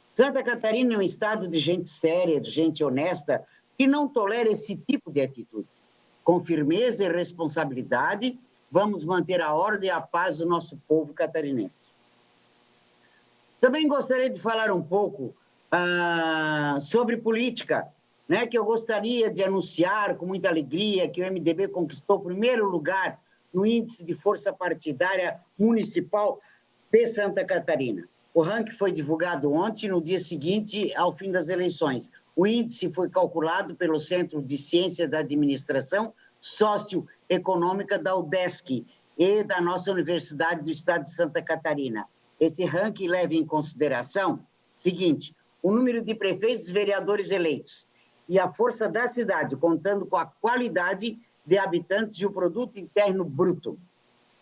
Santa Catarina é um estado de gente séria, de gente honesta, que não tolera esse tipo de atitude. Com firmeza e responsabilidade, vamos manter a ordem e a paz do nosso povo catarinense. Também gostaria de falar um pouco sobre política, né, que eu gostaria de anunciar com muita alegria que o MDB conquistou o 1º lugar no índice de força partidária municipal de Santa Catarina. O ranking foi divulgado ontem, no dia seguinte ao fim das eleições. O índice foi calculado pelo Centro de Ciência da Administração Socioeconômica da UDESC e da nossa Universidade do Estado de Santa Catarina. Esse ranking leva em consideração o seguinte: o número de prefeitos e vereadores eleitos e a força da cidade, contando com a qualidade de habitantes e o produto interno bruto,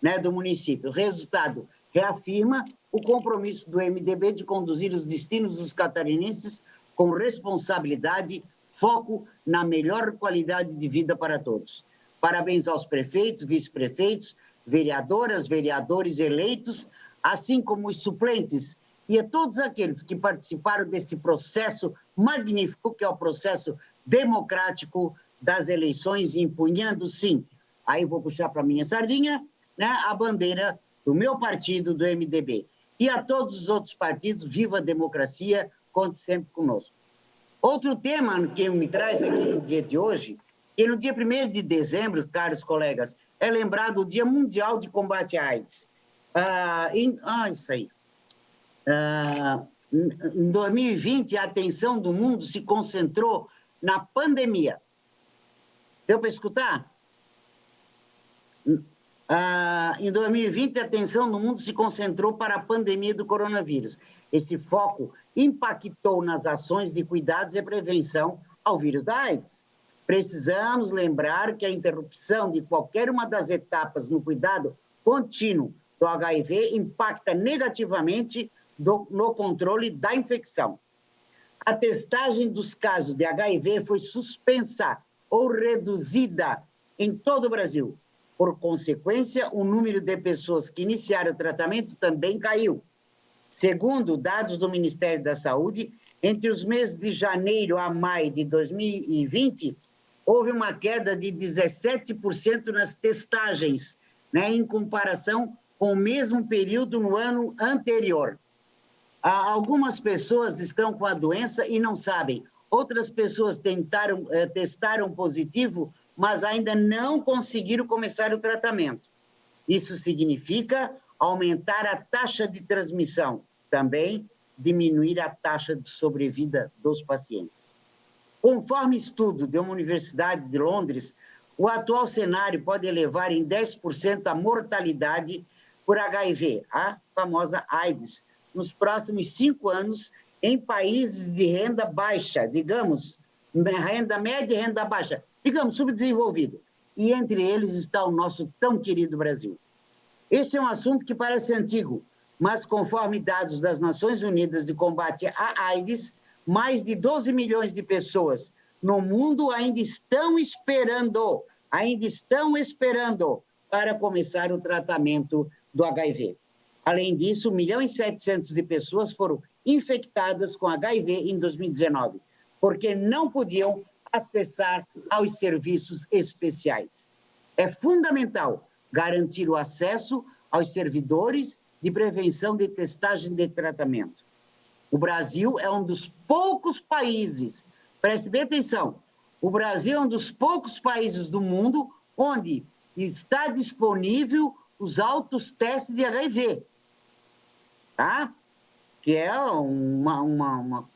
né, do município. O resultado reafirma o compromisso do MDB de conduzir os destinos dos catarinenses com responsabilidade, foco na melhor qualidade de vida para todos. Parabéns aos prefeitos, vice-prefeitos, vereadoras, vereadores eleitos, assim como os suplentes e a todos aqueles que participaram desse processo magnífico, que é o processo democrático das eleições, empunhando, sim, aí vou puxar para a minha sardinha, né, a bandeira do meu partido, do MDB. E a todos os outros partidos, viva a democracia, conte sempre conosco. Outro tema que me traz aqui no dia de hoje, que no dia 1º de dezembro, caros colegas, é lembrado o Dia Mundial de Combate à AIDS. Isso aí. Em 2020, a atenção do mundo se concentrou na pandemia. Deu para escutar? Em 2020, a atenção do mundo se concentrou para a pandemia do coronavírus. Esse foco impactou nas ações de cuidados e prevenção ao vírus da AIDS. Precisamos lembrar que a interrupção de qualquer uma das etapas no cuidado contínuo do HIV impacta negativamente no controle da infecção. A testagem dos casos de HIV foi suspensa ou reduzida em todo o Brasil. Por consequência, o número de pessoas que iniciaram o tratamento também caiu. Segundo dados do Ministério da Saúde, entre os meses de janeiro a maio de 2020, houve uma queda de 17% nas testagens, né, em comparação com o mesmo período no ano anterior. Algumas pessoas estão com a doença e não sabem. Outras pessoas testaram positivo, mas ainda não conseguiram começar o tratamento. Isso significa aumentar a taxa de transmissão, também diminuir a taxa de sobrevida dos pacientes. Conforme estudo de uma universidade de Londres, o atual cenário pode elevar em 10% a mortalidade por HIV, a famosa AIDS, nos próximos 5 anos em países de renda baixa, digamos, renda média e renda baixa, digamos, subdesenvolvido. E entre eles está o nosso tão querido Brasil. Esse é um assunto que parece antigo, mas conforme dados das Nações Unidas de Combate à AIDS, mais de 12 milhões de pessoas no mundo ainda estão esperando para começar o tratamento do HIV. Além disso, 1.700.000 de pessoas foram infectadas com HIV em 2019, porque não podiam acessar aos serviços especiais. É fundamental garantir o acesso aos servidores de prevenção de testagem de tratamento. O Brasil é um dos poucos países, preste bem atenção, o Brasil é um dos poucos países do mundo onde está disponível os altos testes de HIV, tá? Que é uma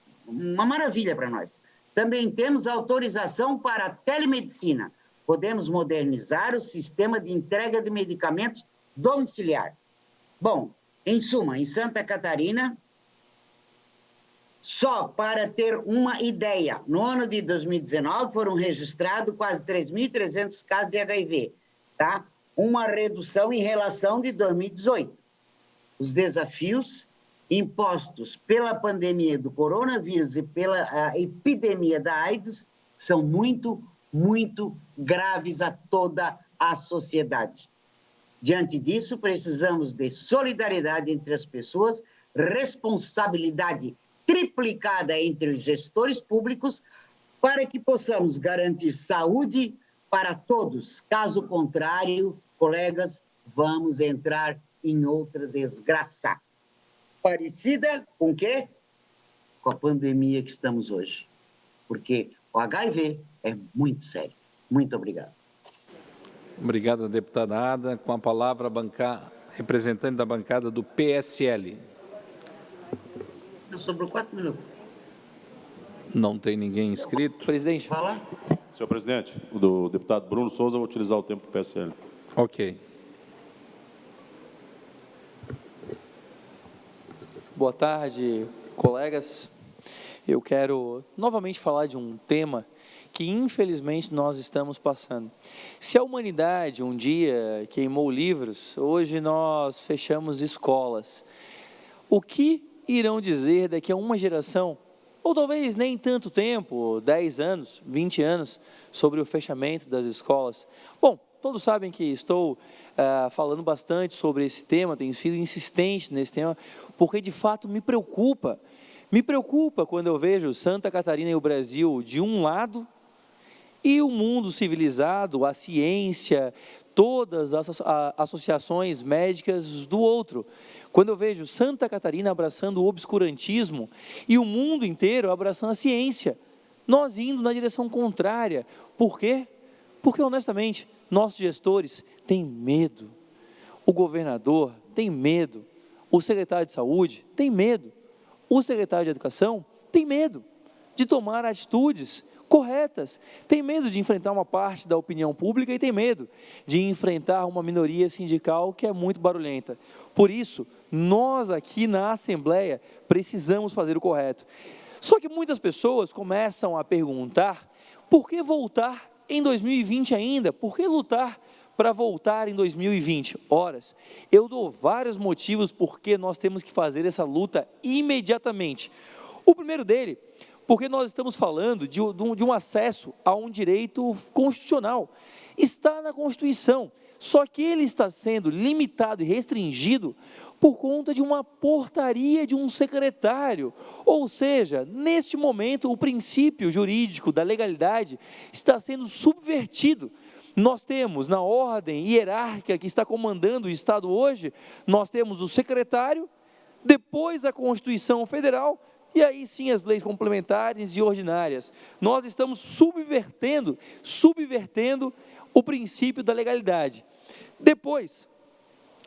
maravilha para nós. Também temos autorização para a telemedicina. Podemos modernizar o sistema de entrega de medicamentos domiciliar. Bom, em suma, em Santa Catarina, só para ter uma ideia, no ano de 2019 foram registrados quase 3.300 casos de HIV, tá? Uma redução em relação de 2018. Os desafios impostos pela pandemia do coronavírus e pela epidemia da AIDS são muito, muito graves a toda a sociedade. Diante disso, precisamos de solidariedade entre as pessoas, responsabilidade triplicada entre os gestores públicos, para que possamos garantir saúde para todos. Caso contrário, colegas, vamos entrar em outra desgraça. Parecida com o quê? Com a pandemia que estamos hoje. Porque o HIV é muito sério. Muito obrigado. Obrigado, deputada Ada. Com a palavra, representante da bancada do PSL. Sobrou 4 minutos. Não tem ninguém inscrito. Presidente. Fala. Senhor presidente, o do deputado Bruno Souza, vou utilizar o tempo do PSL. Ok. Boa tarde, colegas. Eu quero novamente falar de um tema que infelizmente nós estamos passando. Se a humanidade um dia queimou livros, hoje nós fechamos escolas. O que irão dizer daqui a uma geração, ou talvez nem tanto tempo, 10 anos, 20 anos, sobre o fechamento das escolas? Bom, todos sabem que estou falando bastante sobre esse tema, tenho sido insistente nesse tema, porque de fato me preocupa. Me preocupa quando eu vejo Santa Catarina e o Brasil de um lado e o mundo civilizado, a ciência, todas as associações médicas do outro. Quando eu vejo Santa Catarina abraçando o obscurantismo e o mundo inteiro abraçando a ciência, nós indo na direção contrária. Por quê? Porque, honestamente, nossos gestores têm medo. O governador tem medo. O secretário de saúde tem medo. O secretário de Educação tem medo de tomar atitudes corretas, tem medo de enfrentar uma parte da opinião pública e tem medo de enfrentar uma minoria sindical que é muito barulhenta. Por isso, nós aqui na Assembleia precisamos fazer o correto. Só que muitas pessoas começam a perguntar, por que voltar em 2020 ainda? Por que lutar para voltar em 2020? Horas, eu dou vários motivos por que nós temos que fazer essa luta imediatamente. O primeiro dele, porque nós estamos falando de um acesso a um direito constitucional. Está na Constituição, só que ele está sendo limitado e restringido por conta de uma portaria de um secretário. Ou seja, neste momento, o princípio jurídico da legalidade está sendo subvertido. Nós temos, na ordem hierárquica que está comandando o Estado hoje, nós temos o secretário, depois a Constituição Federal, e aí sim as leis complementares e ordinárias. Nós estamos subvertendo o princípio da legalidade. Depois,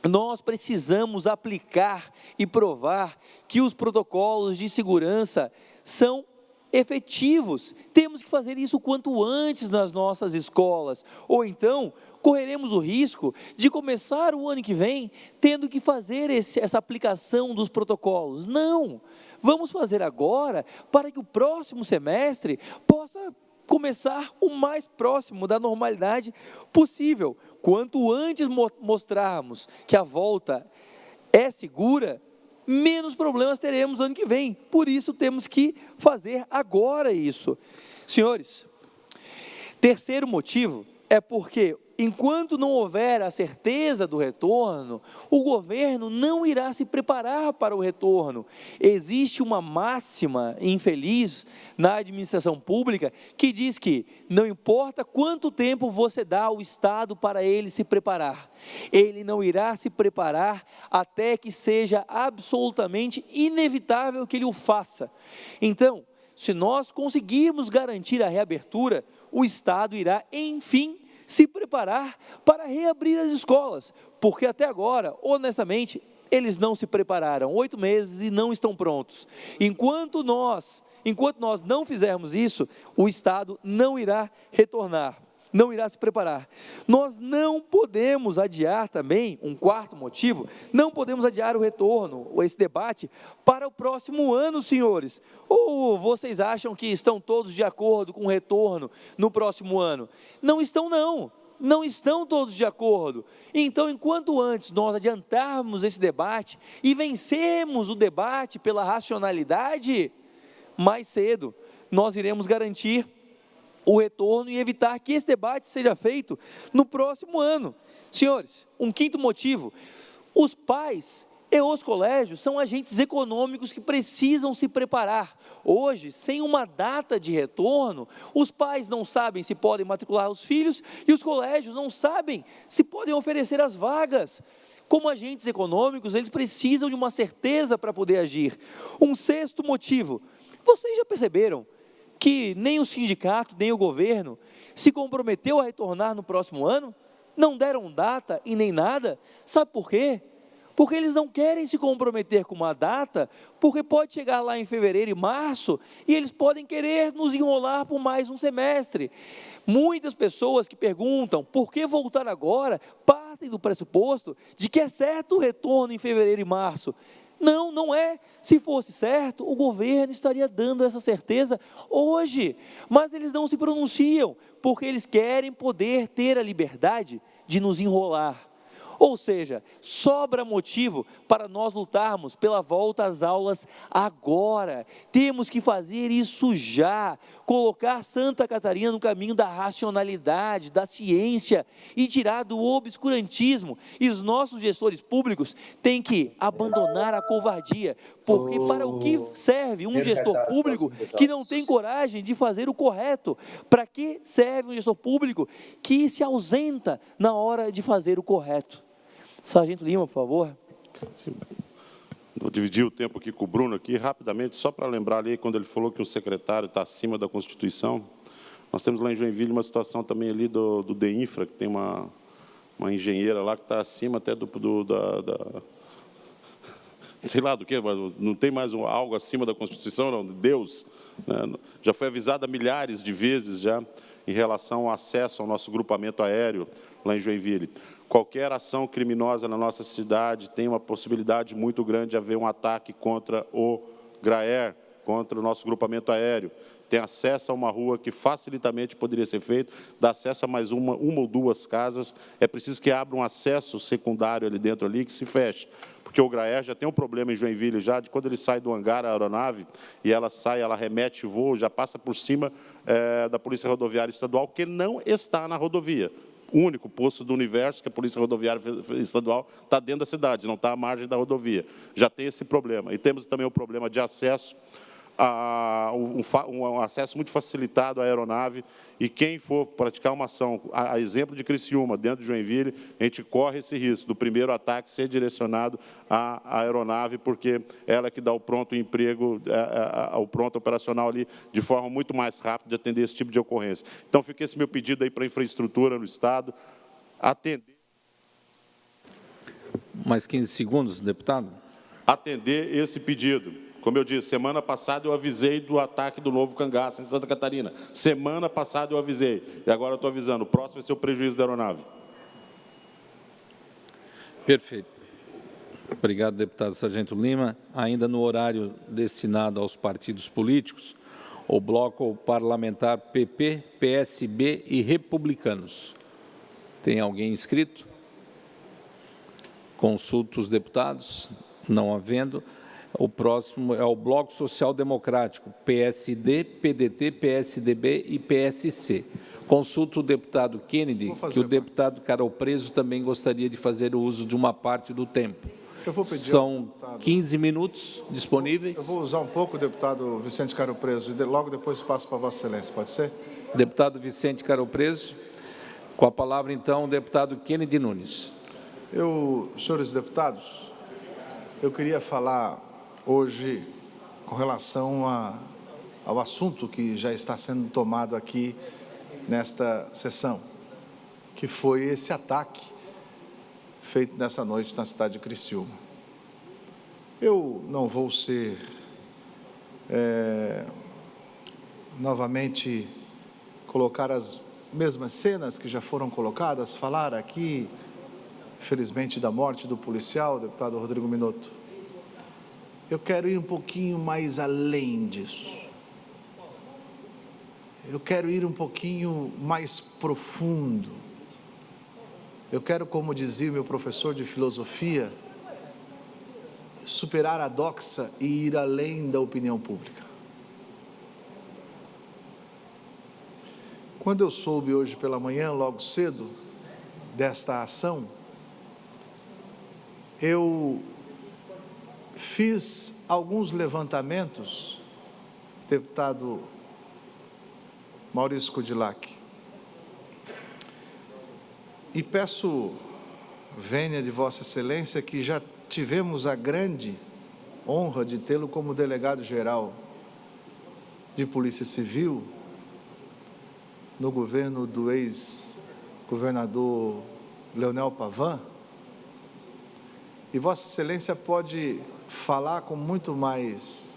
nós precisamos aplicar e provar que os protocolos de segurança são efetivos. Temos que fazer isso o quanto antes nas nossas escolas, ou então correremos o risco de começar o ano que vem tendo que fazer essa aplicação dos protocolos. Não, vamos fazer agora para que o próximo semestre possa começar o mais próximo da normalidade possível. Quanto antes mostrarmos que a volta é segura, menos problemas teremos ano que vem. Por isso temos que fazer agora isso. Senhores, terceiro motivo é porque, enquanto não houver a certeza do retorno, o governo não irá se preparar para o retorno. Existe uma máxima infeliz na administração pública que diz que não importa quanto tempo você dá ao Estado para ele se preparar, ele não irá se preparar até que seja absolutamente inevitável que ele o faça. Então, se nós conseguirmos garantir a reabertura, o Estado irá, enfim, se preparar para reabrir as escolas, porque até agora, honestamente, eles não se prepararam, 8 meses e não estão prontos. Enquanto nós não fizermos isso, o Estado não irá retornar, não irá se preparar. Nós não podemos adiar também, um quarto motivo, não podemos adiar o retorno, ou esse debate, para o próximo ano, senhores. Ou vocês acham que estão todos de acordo com o retorno no próximo ano? Não estão, não. Não estão todos de acordo. Então, enquanto antes nós adiantarmos esse debate e vencermos o debate pela racionalidade, mais cedo nós iremos garantir o retorno e evitar que esse debate seja feito no próximo ano. Senhores, um quinto motivo, os pais e os colégios são agentes econômicos que precisam se preparar. Hoje, sem uma data de retorno, os pais não sabem se podem matricular os filhos e os colégios não sabem se podem oferecer as vagas. Como agentes econômicos, eles precisam de uma certeza para poder agir. Um sexto motivo, vocês já perceberam que nem o sindicato, nem o governo se comprometeu a retornar no próximo ano? Não deram data e nem nada. Sabe por quê? Porque eles não querem se comprometer com uma data, porque pode chegar lá em fevereiro e março, e eles podem querer nos enrolar por mais um semestre. Muitas pessoas que perguntam, por que voltar agora, partem do pressuposto de que é certo o retorno em fevereiro e março. Não, não é. Se fosse certo, o governo estaria dando essa certeza hoje. Mas eles não se pronunciam, porque eles querem poder ter a liberdade de nos enrolar. Ou seja, sobra motivo para nós lutarmos pela volta às aulas agora. Temos que fazer isso já, colocar Santa Catarina no caminho da racionalidade, da ciência e tirar do obscurantismo. E os nossos gestores públicos têm que abandonar a covardia, porque para o que serve um gestor público que não tem coragem de fazer o correto? Para que serve um gestor público que se ausenta na hora de fazer o correto? Sargento Lima, por favor. Sim. Vou dividir o tempo aqui com o Bruno, aqui, rapidamente, só para lembrar ali, quando ele falou que um secretário está acima da Constituição. Nós temos lá em Joinville uma situação também ali do DEINFRA, que tem uma engenheira lá que está acima até sei lá do que, não tem mais algo acima da Constituição, não, de Deus. Né? Já foi avisada milhares de vezes já em relação ao acesso ao nosso grupamento aéreo lá em Joinville. Qualquer ação criminosa na nossa cidade tem uma possibilidade muito grande de haver um ataque contra o GRAER, contra o nosso grupamento aéreo. Tem acesso a uma rua que facilitamente poderia ser feito, dá acesso a mais uma ou duas casas. É preciso que abra um acesso secundário ali dentro, ali, que se feche. Porque o GRAER já tem um problema em Joinville, já, de quando ele sai do hangar, a aeronave, e ela sai, ela remete voo, já passa por cima da Polícia Rodoviária Estadual, que não está na rodovia. O único posto do universo que a Polícia Rodoviária Estadual está dentro da cidade, não está à margem da rodovia. Já tem esse problema. E temos também o problema de acesso, um acesso muito facilitado à aeronave, e quem for praticar uma ação, a exemplo de Criciúma, dentro de Joinville, a gente corre esse risco do primeiro ataque ser direcionado à aeronave, porque ela é que dá o pronto emprego, o pronto operacional ali, de forma muito mais rápida de atender esse tipo de ocorrência. Então, fica esse meu pedido aí para a infraestrutura no Estado, atender... Mais 15 segundos, deputado. Atender esse pedido. Como eu disse, semana passada eu avisei do ataque do novo cangaço em Santa Catarina. Semana passada eu avisei. E agora eu estou avisando. O próximo vai ser o prejuízo da aeronave. Perfeito. Obrigado, deputado Sargento Lima. Ainda no horário destinado aos partidos políticos, o bloco parlamentar PP, PSB e Republicanos. Tem alguém inscrito? Consulto os deputados. Não havendo. O próximo é o Bloco Social Democrático, PSD, PDT, PSDB e PSC. Consulto o deputado Kennedy, que o deputado Carol Preso também gostaria de fazer o uso de uma parte do tempo. Eu vou pedir São 15 minutos disponíveis. Eu vou usar um pouco, deputado Vicente Carol Preso, e logo depois passo para Vossa Excelência, pode ser? Deputado Vicente Carol Preso. Com a palavra, então, o deputado Kennedy Nunes. Senhores deputados, eu queria falar hoje com relação ao assunto que já está sendo tomado aqui nesta sessão, que foi esse ataque feito nessa noite na cidade de Criciúma. Eu não vou ser novamente colocar as mesmas cenas que já foram colocadas, falar aqui, infelizmente, da morte do policial, deputado Rodrigo Minotto. Eu quero ir um pouquinho mais além disso. Eu quero ir um pouquinho mais profundo. Eu quero, como dizia meu professor de filosofia, superar a doxa e ir além da opinião pública. Quando eu soube hoje pela manhã, logo cedo, desta ação, eu fiz alguns levantamentos, deputado Maurício Kudilac, e peço vênia de Vossa Excelência que já tivemos a grande honra de tê-lo como delegado-geral de Polícia Civil no governo do ex-governador Leonel Pavan, e Vossa Excelência pode falar com muito mais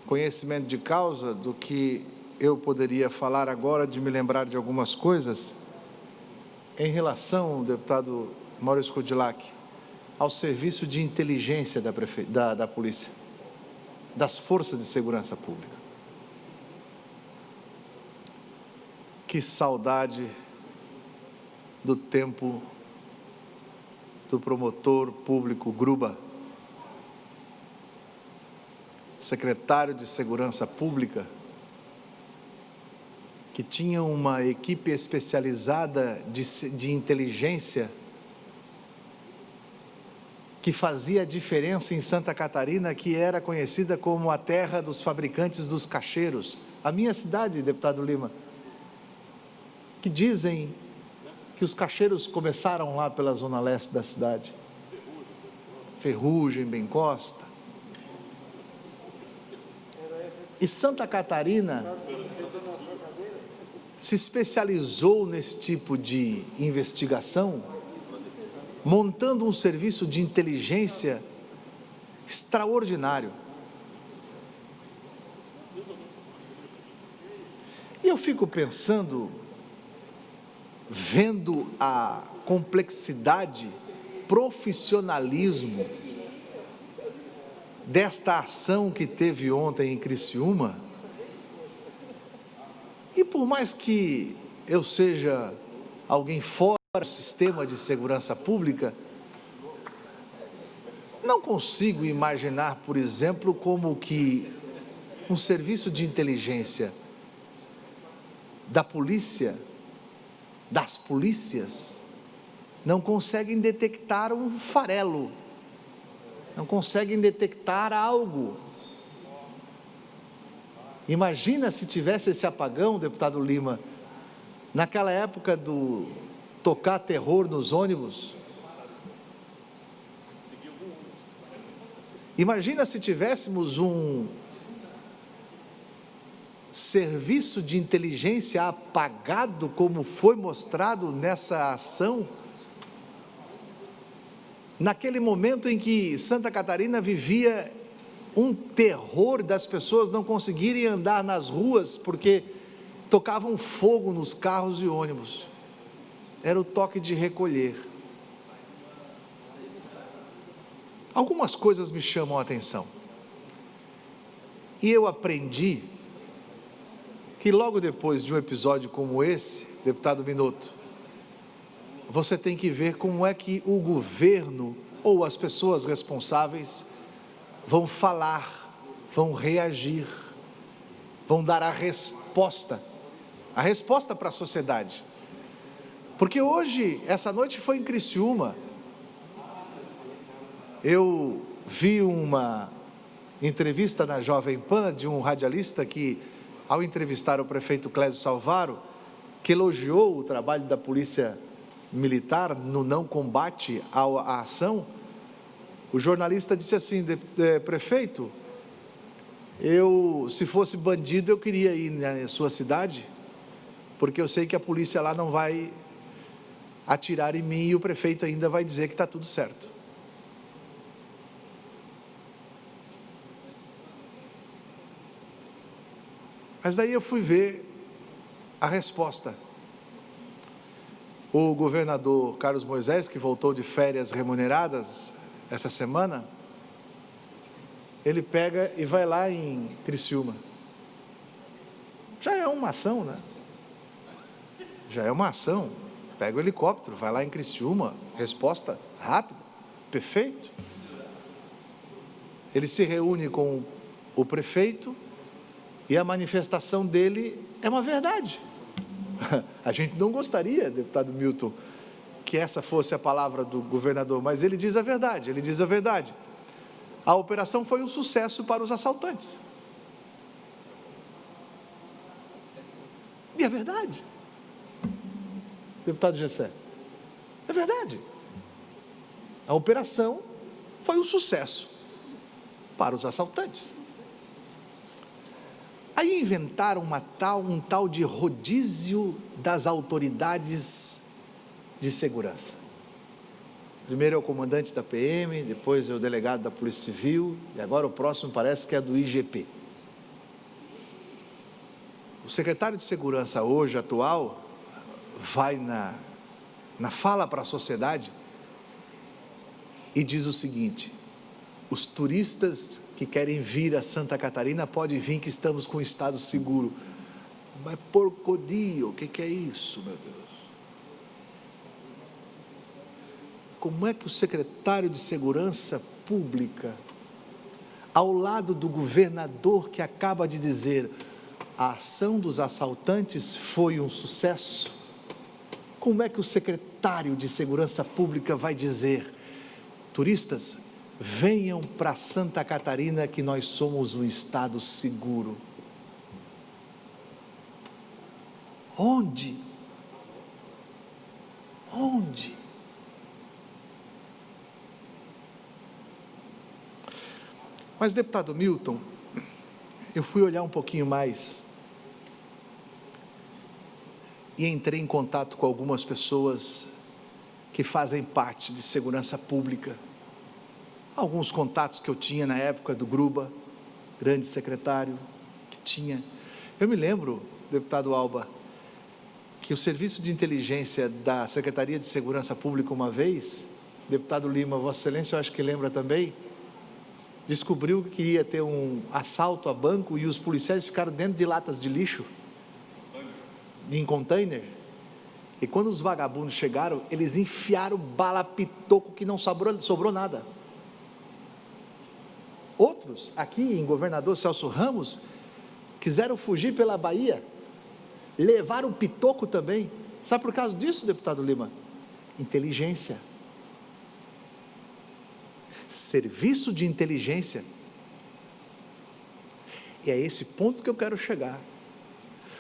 conhecimento de causa do que eu poderia falar agora, de me lembrar de algumas coisas, em relação, deputado Maurício Kudilac, ao serviço de inteligência da polícia, das forças de segurança pública. Que saudade do tempo do promotor público Gruba, secretário de Segurança Pública, que tinha uma equipe especializada de inteligência que fazia a diferença em Santa Catarina, que era conhecida como a terra dos fabricantes dos cacheiros. A minha cidade, deputado Lima, que dizem que os cacheiros começaram lá pela zona leste da cidade. Ferrugem, Bem Costa. E Santa Catarina se especializou nesse tipo de investigação, montando um serviço de inteligência extraordinário. E eu fico pensando, vendo a complexidade, profissionalismo desta ação que teve ontem em Criciúma, e por mais que eu seja alguém fora do sistema de segurança pública, não consigo imaginar, por exemplo, como que um serviço de inteligência da polícia, das polícias, não conseguem detectar um farelo, não conseguem detectar algo. Imagina se tivesse esse apagão, deputado Lima, naquela época do tocar terror nos ônibus. Imagina se tivéssemos um serviço de inteligência apagado, como foi mostrado nessa ação, naquele momento em que Santa Catarina vivia um terror das pessoas não conseguirem andar nas ruas, porque tocavam fogo nos carros e ônibus. Era o toque de recolher. Algumas coisas me chamam a atenção. E eu aprendi que logo depois de um episódio como esse, deputado Minotto, você tem que ver como é que o governo ou as pessoas responsáveis vão falar, vão reagir, vão dar a resposta para a sociedade. Porque hoje, essa noite foi em Criciúma, eu vi uma entrevista na Jovem Pan de um radialista que, ao entrevistar o prefeito Clésio Salvaro, que elogiou o trabalho da Polícia Militar no não combate à ação, o jornalista disse assim: prefeito, se fosse bandido, eu queria ir na sua cidade, porque eu sei que a polícia lá não vai atirar em mim e o prefeito ainda vai dizer que está tudo certo. Mas daí eu fui ver a resposta. O governador Carlos Moisés, que voltou de férias remuneradas essa semana, ele pega e vai lá em Criciúma. Já é uma ação, né? Já é uma ação. Pega o helicóptero, vai lá em Criciúma, resposta rápida, perfeito. Ele se reúne com o prefeito e a manifestação dele é uma verdade. A gente não gostaria, deputado Milton, que essa fosse a palavra do governador, mas ele diz a verdade, ele diz a verdade. A operação foi um sucesso para os assaltantes. E é verdade. Deputado Gessé, é verdade. A operação foi um sucesso para os assaltantes. Aí inventaram um tal de rodízio das autoridades de segurança. Primeiro é o comandante da PM, depois é o delegado da Polícia Civil, e agora o próximo parece que é do IGP. O secretário de Segurança hoje, atual, vai na fala para a sociedade, e diz o seguinte: os turistas que querem vir a Santa Catarina podem vir, que estamos com o estado seguro. Mas porcodio, o que é isso, meu Deus? Como é que o secretário de Segurança Pública, ao lado do governador que acaba de dizer a ação dos assaltantes foi um sucesso, como é que o secretário de Segurança Pública vai dizer: turistas, venham para Santa Catarina que nós somos um estado seguro? Onde? Onde? Mas, deputado Milton, eu fui olhar um pouquinho mais e entrei em contato com algumas pessoas que fazem parte de segurança pública. Alguns contatos que eu tinha na época do Gruba, grande secretário que tinha. Eu me lembro, deputado Alba, que o serviço de inteligência da Secretaria de Segurança Pública uma vez, deputado Lima, Vossa Excelência, eu acho que lembra também, descobriu que ia ter um assalto a banco e os policiais ficaram dentro de latas de lixo, em container, e quando os vagabundos chegaram, eles enfiaram bala pitoco que não sobrou nada. Outros, aqui em Governador Celso Ramos, quiseram fugir pela Bahia, levaram pitoco também. Sabe por causa disso, deputado Lima? Inteligência. Serviço de inteligência. E é esse ponto que eu quero chegar.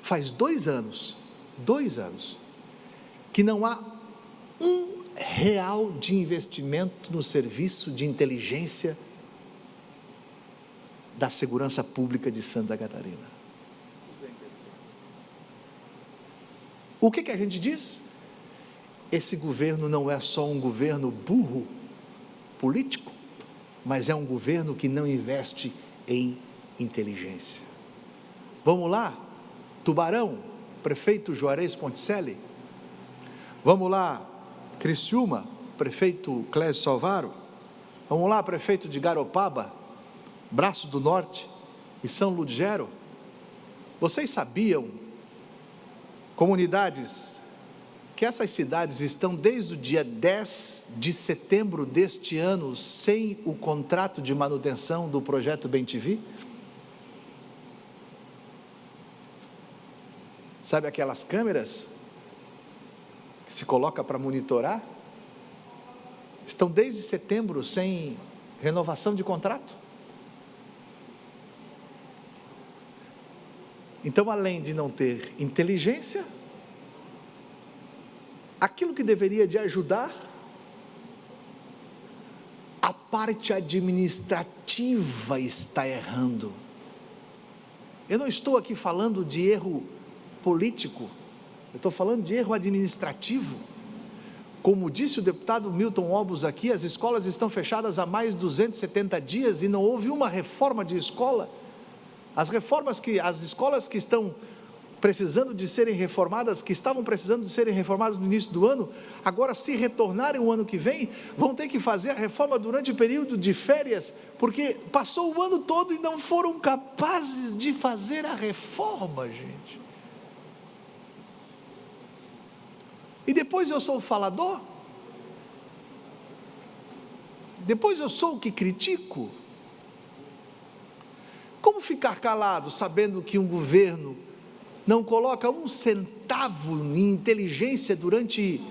Faz 2 anos, que não há R$1 de investimento no serviço de inteligência da segurança pública de Santa Catarina. O que a gente diz? Esse governo não é só um governo burro, político, mas é um governo que não investe em inteligência. Vamos lá, Tubarão, prefeito Juarez Ponticelli. Vamos lá, Criciúma, prefeito Clésio Salvaro. Vamos lá, prefeito de Garopaba, Braço do Norte e São Ludgero. Vocês sabiam, comunidades, que essas cidades estão desde o dia 10 de setembro deste ano sem o contrato de manutenção do projeto Bem-TV? Sabe aquelas câmeras que se coloca para monitorar? Estão desde setembro sem renovação de contrato. Então, além de não ter inteligência, aquilo que deveria de ajudar, a parte administrativa está errando. Eu não estou aqui falando de erro político, eu estou falando de erro administrativo. Como disse o deputado Milton Obus aqui, as escolas estão fechadas há mais de 270 dias e não houve uma reforma de escola. As escolas que estão precisando de serem reformadas, que estavam precisando de serem reformadas no início do ano, agora, se retornarem o ano que vem, vão ter que fazer a reforma durante o período de férias, porque passou o ano todo e não foram capazes de fazer a reforma, gente. E depois eu sou o falador? Depois eu sou o que critico? Como ficar calado sabendo que um governo não coloca 1 centavo em inteligência durante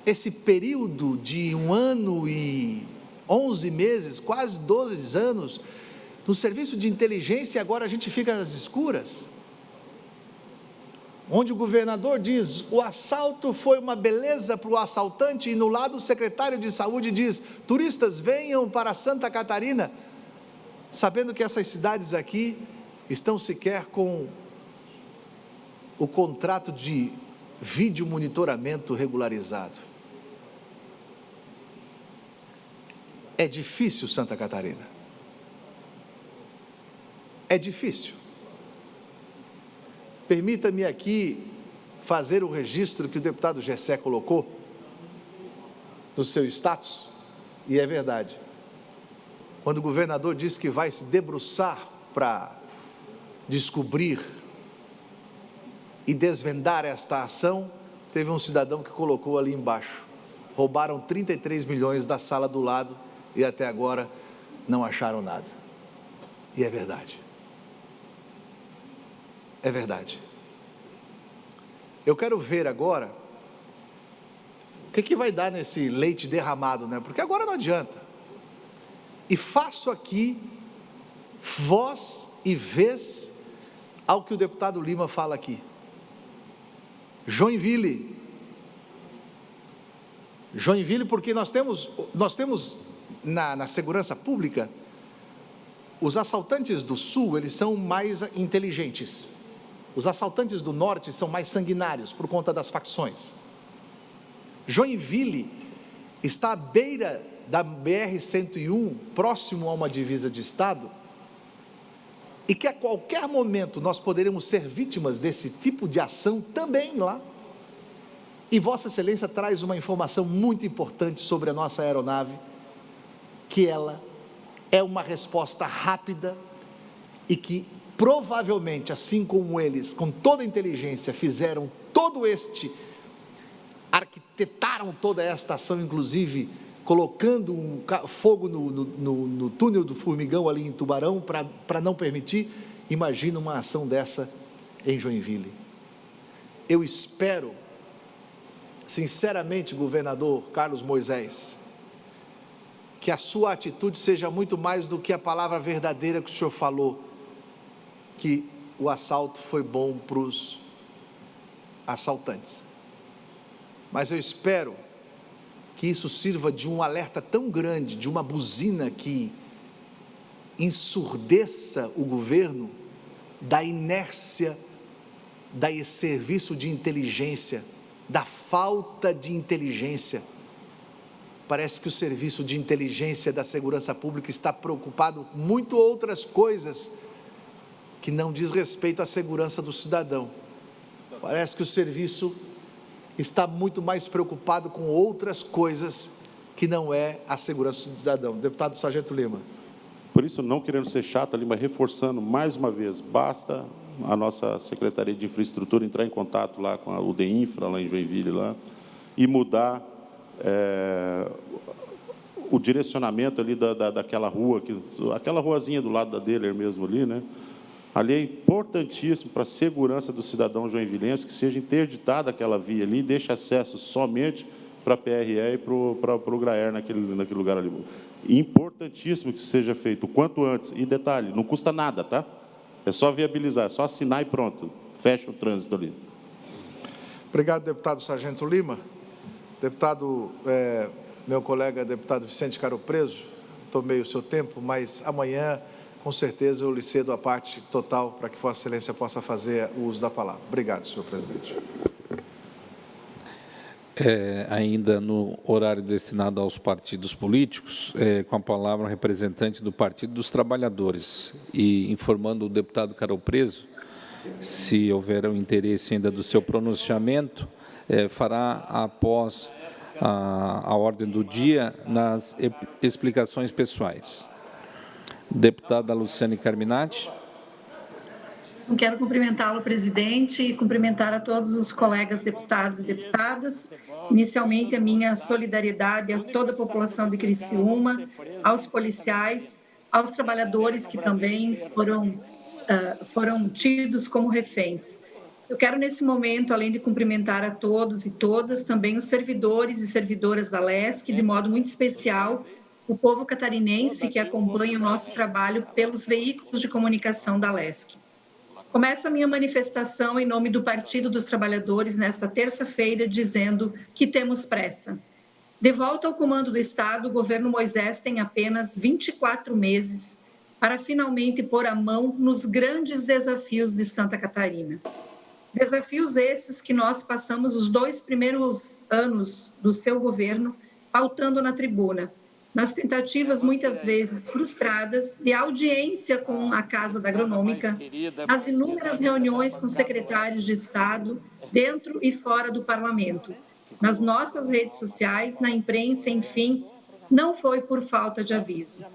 esse período de 1 ano e 11 meses, quase 12 anos, no serviço de inteligência, e agora a gente fica nas escuras? Onde o governador diz, o assalto foi uma beleza para o assaltante, e no lado o secretário de saúde diz, turistas venham para Santa Catarina, sabendo que essas cidades aqui estão sequer com o contrato de vídeo monitoramento regularizado. É difícil, Santa Catarina. É difícil. Permita-me aqui fazer o registro que o deputado Gessé colocou no seu status. e é verdade. Quando o governador disse que vai se debruçar para descobrir e desvendar esta ação, teve um cidadão que colocou ali embaixo: roubaram 33 milhões da sala do lado e até agora não acharam nada. E é verdade. É verdade. Eu quero ver agora o que vai dar nesse leite derramado, né? Porque agora não adianta. E faço aqui voz e vez ao que o deputado Lima fala aqui. Joinville, porque nós temos na segurança pública, os assaltantes do sul, eles são mais inteligentes. Os assaltantes do norte são mais sanguinários por conta das facções. Joinville está à beira da BR-101, próximo a uma divisa de estado, e que a qualquer momento nós poderemos ser vítimas desse tipo de ação também lá. E Vossa Excelência traz uma informação muito importante sobre a nossa aeronave, que ela é uma resposta rápida e que provavelmente, assim como eles, com toda a inteligência, fizeram arquitetaram toda esta ação, inclusive colocando um fogo no túnel do Formigão ali em Tubarão, para não permitir. Imagina uma ação dessa em Joinville. Eu espero, sinceramente, governador Carlos Moisés, que a sua atitude seja muito mais do que a palavra verdadeira que o senhor falou, que o assalto foi bom para os assaltantes. Mas eu espero que isso sirva de um alerta tão grande, de uma buzina que ensurdeça o governo da inércia, da serviço de inteligência, da falta de inteligência. Parece que o serviço de inteligência da segurança pública está preocupado com muito outras coisas que não diz respeito à segurança do cidadão. Parece que o serviço está muito mais preocupado com outras coisas que não é a segurança do cidadão. Deputado Sargento Lima. Por isso, não querendo ser chato ali, mas reforçando mais uma vez, basta a nossa Secretaria de Infraestrutura entrar em contato lá com a UDINFRA, lá em Joinville, lá, e mudar o direcionamento ali daquela rua, aquela ruazinha do lado da Deller mesmo ali, né? Ali é importantíssimo para a segurança do cidadão joinvilense que seja interditada aquela via ali e deixe acesso somente para a PRE e para o GRAER naquele lugar ali. Importantíssimo que seja feito o quanto antes. E detalhe, não custa nada, tá? É só viabilizar, é só assinar e pronto. Fecha o trânsito ali. Obrigado, deputado Sargento Lima. Deputado, meu colega deputado Vicente Caro Preso, tomei o seu tempo, mas amanhã, com certeza, eu lhe cedo a parte total para que Vossa Excelência possa fazer o uso da palavra. Obrigado, senhor presidente. Ainda no horário destinado aos partidos políticos, com a palavra o representante do Partido dos Trabalhadores, e informando o deputado Caro Preso, se houver um interesse ainda do seu pronunciamento, fará após a ordem do dia nas explicações pessoais. Deputada Luciane Carminati. Quero cumprimentá-lo, presidente, e cumprimentar a todos os colegas deputados e deputadas. Inicialmente, a minha solidariedade a toda a população de Criciúma, aos policiais, aos trabalhadores que também foram tidos como reféns. Eu quero, nesse momento, além de cumprimentar a todos e todas, também os servidores e servidoras da LESC, de modo muito especial, o povo catarinense que acompanha o nosso trabalho pelos veículos de comunicação da LESC. Começo a minha manifestação em nome do Partido dos Trabalhadores nesta terça-feira, dizendo que temos pressa. De volta ao comando do Estado, o governo Moisés tem apenas 24 meses para finalmente pôr a mão nos grandes desafios de Santa Catarina. Desafios esses que nós passamos os 2 primeiros anos do seu governo pautando na tribuna, nas tentativas muitas vezes frustradas de audiência com a Casa da Agronômica, nas inúmeras reuniões com secretários de Estado, dentro e fora do Parlamento, nas nossas redes sociais, na imprensa, enfim, não foi por falta de aviso.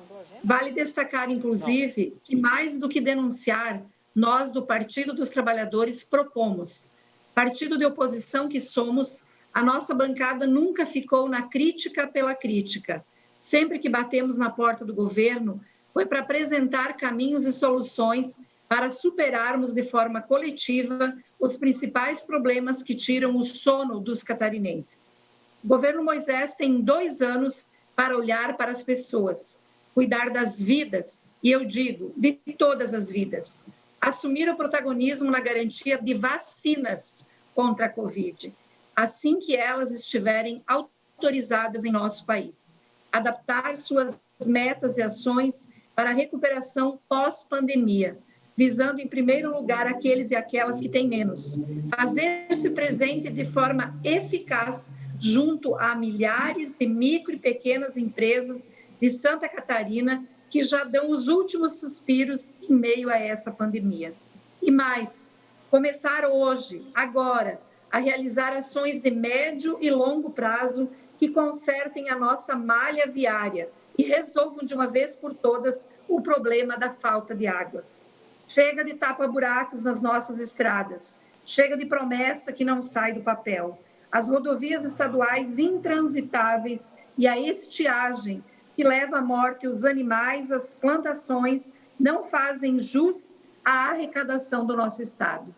Vale destacar, inclusive, que mais do que denunciar, nós do Partido dos Trabalhadores propomos. Partido de oposição que somos, a nossa bancada nunca ficou na crítica pela crítica. Sempre que batemos na porta do governo, foi para apresentar caminhos e soluções para superarmos de forma coletiva os principais problemas que tiram o sono dos catarinenses. O governo Moisés tem 2 anos para olhar para as pessoas, cuidar das vidas, e eu digo, de todas as vidas, assumir o protagonismo na garantia de vacinas contra a Covid, assim que elas estiverem autorizadas em nosso país. Adaptar suas metas e ações para a recuperação pós-pandemia, visando, em primeiro lugar, aqueles e aquelas que têm menos. Fazer-se presente de forma eficaz junto a milhares de micro e pequenas empresas de Santa Catarina que já dão os últimos suspiros em meio a essa pandemia. E mais, começar hoje, agora, a realizar ações de médio e longo prazo que consertem a nossa malha viária e resolvam de uma vez por todas o problema da falta de água. Chega de tapa-buracos nas nossas estradas, chega de promessa que não sai do papel. As rodovias estaduais intransitáveis e a estiagem que leva à morte os animais, as plantações, não fazem jus à arrecadação do nosso Estado.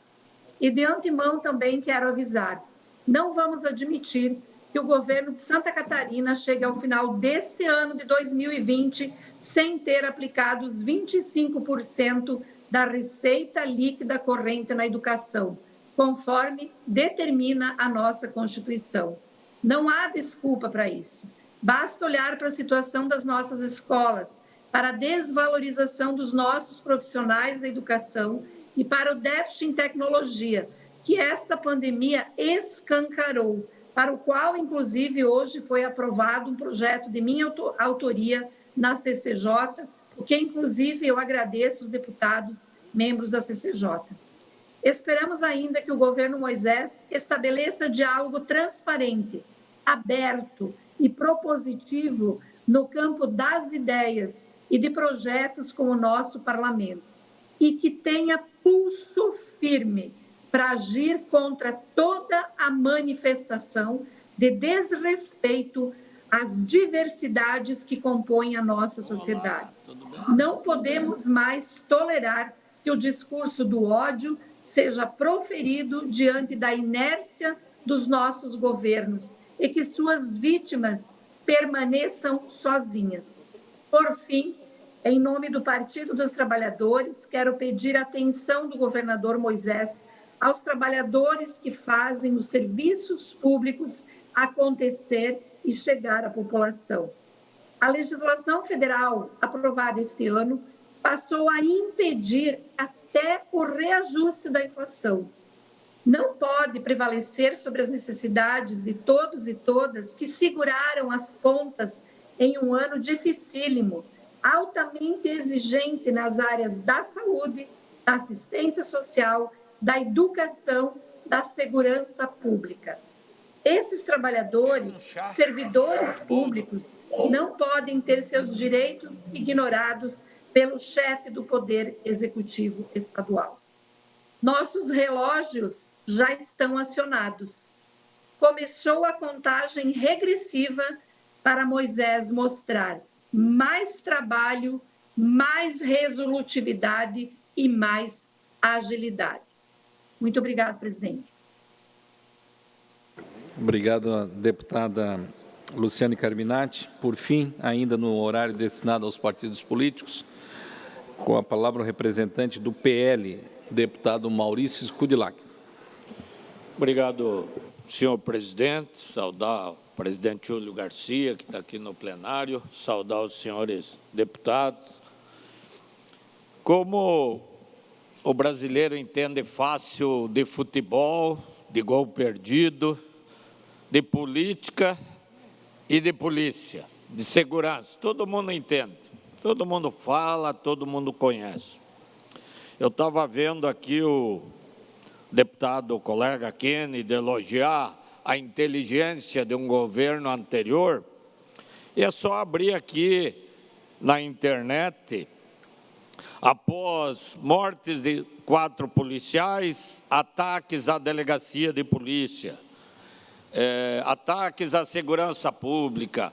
E de antemão também quero avisar, não vamos admitir que o governo de Santa Catarina chegue ao final deste ano de 2020 sem ter aplicado os 25% da receita líquida corrente na educação, conforme determina a nossa Constituição. Não há desculpa para isso. Basta olhar para a situação das nossas escolas, para a desvalorização dos nossos profissionais da educação e para o déficit em tecnologia, que esta pandemia escancarou, para o qual, inclusive, hoje foi aprovado um projeto de minha autoria na CCJ, o que, inclusive, eu agradeço os deputados, membros da CCJ. Esperamos ainda que o governo Moisés estabeleça diálogo transparente, aberto e propositivo no campo das ideias e de projetos com o nosso parlamento, e que tenha pulso firme para agir contra toda a manifestação de desrespeito às diversidades que compõem a nossa sociedade. Não podemos mais tolerar que o discurso do ódio seja proferido diante da inércia dos nossos governos e que suas vítimas permaneçam sozinhas. Por fim, em nome do Partido dos Trabalhadores, quero pedir a atenção do governador Moisés aos trabalhadores que fazem os serviços públicos acontecer e chegar à população. A legislação federal aprovada este ano passou a impedir até o reajuste da inflação. Não pode prevalecer sobre as necessidades de todos e todas que seguraram as pontas em um ano dificílimo, altamente exigente nas áreas da saúde, da assistência social, da educação, da segurança pública. Esses trabalhadores, servidores públicos, não podem ter seus direitos ignorados pelo chefe do Poder Executivo Estadual. Nossos relógios já estão acionados. Começou a contagem regressiva para Moisés mostrar mais trabalho, mais resolutividade e mais agilidade. Muito obrigada, presidente. Obrigado, deputada Luciane Carminati. Por fim, ainda no horário destinado aos partidos políticos, com a palavra o representante do PL, deputado Maurício Scudilhac. Obrigado, senhor presidente. Saudar o presidente Júlio Garcia, que está aqui no plenário. Saudar os senhores deputados. Como o brasileiro entende fácil de futebol, de gol perdido, de política e de polícia, de segurança. Todo mundo entende, todo mundo fala, todo mundo conhece. Eu estava vendo aqui o deputado, o colega Kennedy, elogiar a inteligência de um governo anterior, E é só abrir aqui na internet, após mortes de 4 policiais, ataques à delegacia de polícia, ataques à segurança pública,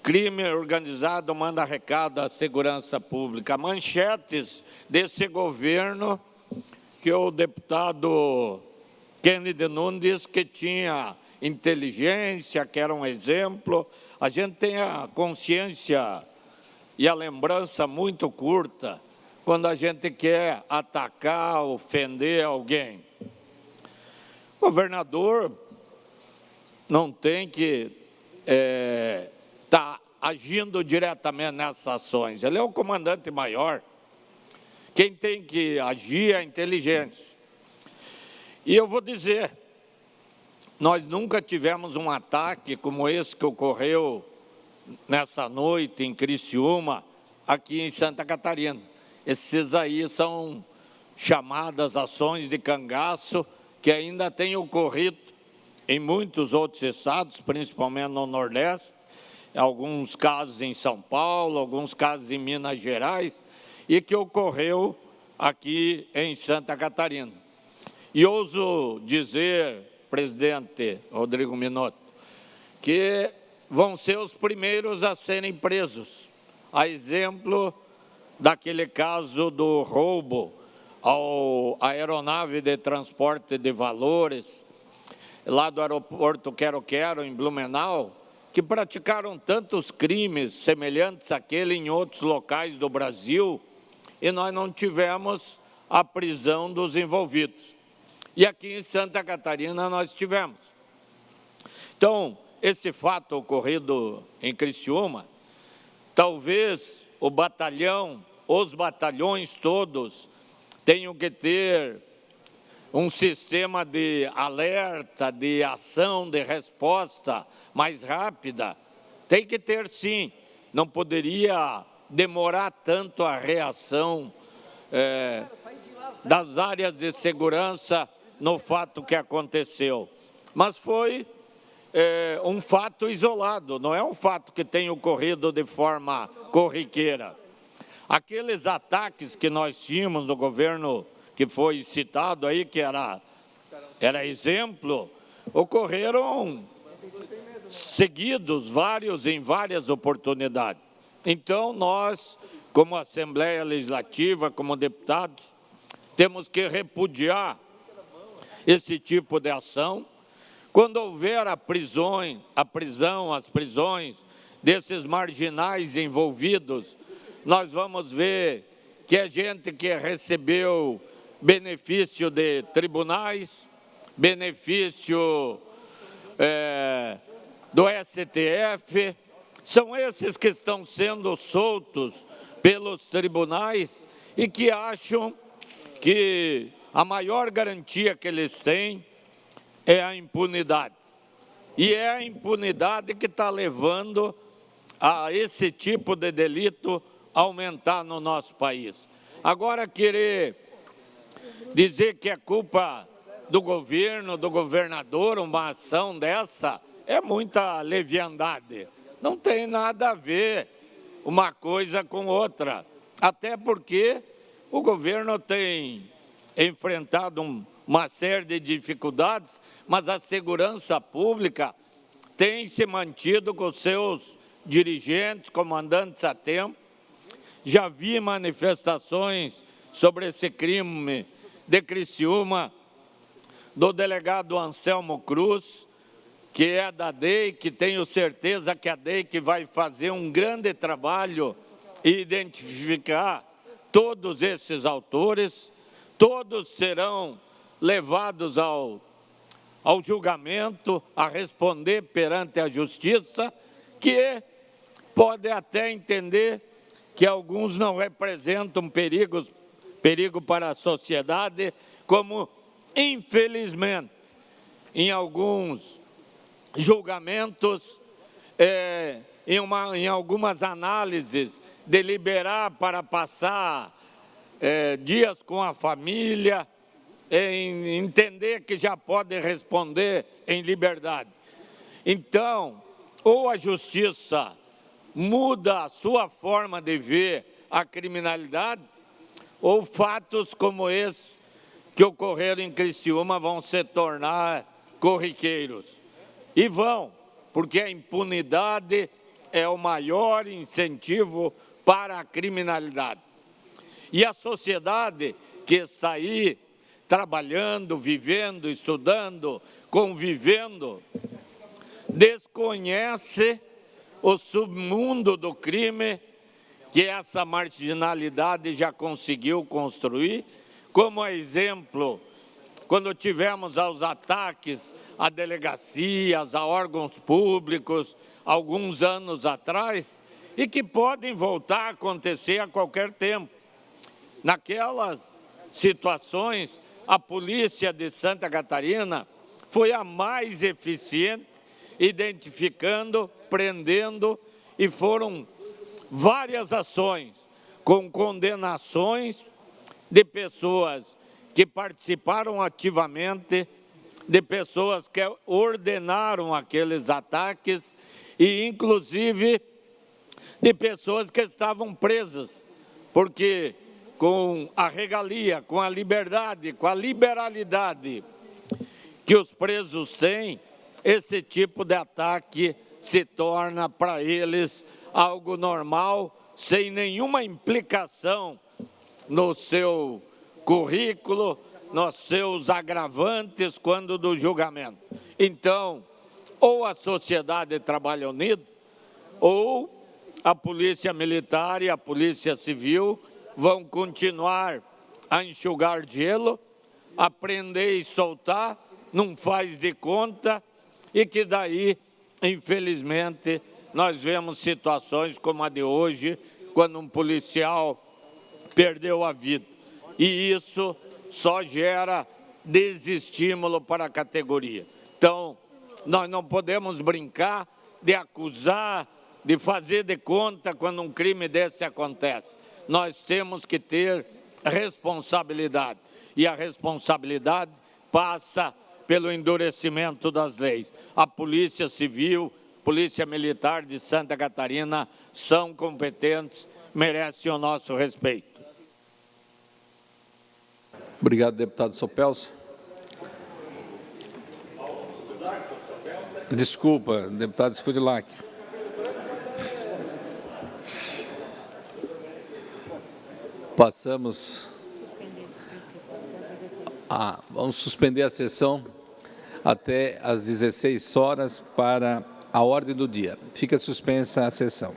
crime organizado manda recado à segurança pública, manchetes desse governo que o deputado Kennedy Nunes disse que tinha inteligência, que era um exemplo. A gente tem a consciência e a lembrança muito curta quando a gente quer atacar, ofender alguém. O governador não tem que estar agindo diretamente nessas ações. Ele é o comandante maior. Quem tem que agir é a inteligência. E eu vou dizer, nós nunca tivemos um ataque como esse que ocorreu nessa noite em Criciúma, aqui em Santa Catarina. Esses aí são chamadas ações de cangaço que ainda têm ocorrido em muitos outros estados, principalmente no Nordeste, alguns casos em São Paulo, alguns casos em Minas Gerais, e que ocorreu aqui em Santa Catarina. E ouso dizer, presidente Rodrigo Minotto, que vão ser os primeiros a serem presos, a exemplo daquele caso do roubo à aeronave de transporte de valores, lá do aeroporto Quero-Quero, em Blumenau, que praticaram tantos crimes semelhantes àquele em outros locais do Brasil, e nós não tivemos a prisão dos envolvidos. E aqui em Santa Catarina nós tivemos. Então, esse fato ocorrido em Criciúma, talvez o batalhão, os batalhões todos, tenham que ter um sistema de alerta, de ação, de resposta mais rápida. Tem que ter, sim. Não poderia demorar tanto a reação das áreas de segurança no fato que aconteceu. Mas foi um fato isolado, não é um fato que tenha ocorrido de forma corriqueira. Aqueles ataques que nós tínhamos no governo que foi citado aí, que era exemplo, ocorreram seguidos, em várias oportunidades. Então, nós, como Assembleia Legislativa, como deputados, temos que repudiar esse tipo de ação. Quando houver as prisões desses marginais envolvidos, nós vamos ver que é gente que recebeu benefício de tribunais, benefício do STF, são esses que estão sendo soltos pelos tribunais e que acham que a maior garantia que eles têm é a impunidade. E é a impunidade que está levando a esse tipo de delito aumentar no nosso país. Agora, querer dizer que é culpa do governo, do governador, uma ação dessa, é muita leviandade. Não tem nada a ver uma coisa com outra. Até porque o governo tem enfrentado uma série de dificuldades, mas a segurança pública tem se mantido com seus dirigentes, comandantes a tempo. Já vi manifestações sobre esse crime de Criciúma do delegado Anselmo Cruz, que é da DEIC, tenho certeza que a DEIC vai fazer um grande trabalho e identificar todos esses autores, todos serão levados ao julgamento, a responder perante a justiça, que pode até entender que alguns não representam perigo para a sociedade, como, infelizmente, em alguns julgamentos, em algumas análises, deliberar para passar dias com a família, entender que já pode responder em liberdade. Então, ou a justiça muda a sua forma de ver a criminalidade, ou fatos como esse que ocorreram em Criciúma vão se tornar corriqueiros. E vão, porque a impunidade é o maior incentivo para a criminalidade. E a sociedade que está aí trabalhando, vivendo, estudando, convivendo, desconhece o submundo do crime que essa marginalidade já conseguiu construir, como exemplo, quando tivemos os ataques a delegacias, a órgãos públicos, alguns anos atrás, e que podem voltar a acontecer a qualquer tempo. Naquelas situações, a polícia de Santa Catarina foi a mais eficiente, identificando, prendendo, e foram várias ações com condenações de pessoas que participaram ativamente, de pessoas que ordenaram aqueles ataques e, inclusive, de pessoas que estavam presas, porque com a regalia, com a liberdade, com a liberalidade que os presos têm, esse tipo de ataque se torna para eles algo normal, sem nenhuma implicação no seu currículo, nos seus agravantes quando do julgamento. Então, ou a sociedade trabalha unida, ou a polícia militar e a polícia civil vão continuar a enxugar gelo, a prender e soltar, não faz de conta, e que daí, infelizmente, nós vemos situações como a de hoje, quando um policial perdeu a vida. E isso só gera desestímulo para a categoria. Então, nós não podemos brincar de acusar, de fazer de conta quando um crime desse acontece. Nós temos que ter responsabilidade. E a responsabilidade passa pelo endurecimento das leis. A Polícia Civil, Polícia Militar de Santa Catarina são competentes, merecem o nosso respeito. Obrigado, deputado Sopelsa. Desculpa, deputado Scurlac. Vamos suspender a sessão até às 16 horas para a ordem do dia. Fica suspensa a sessão.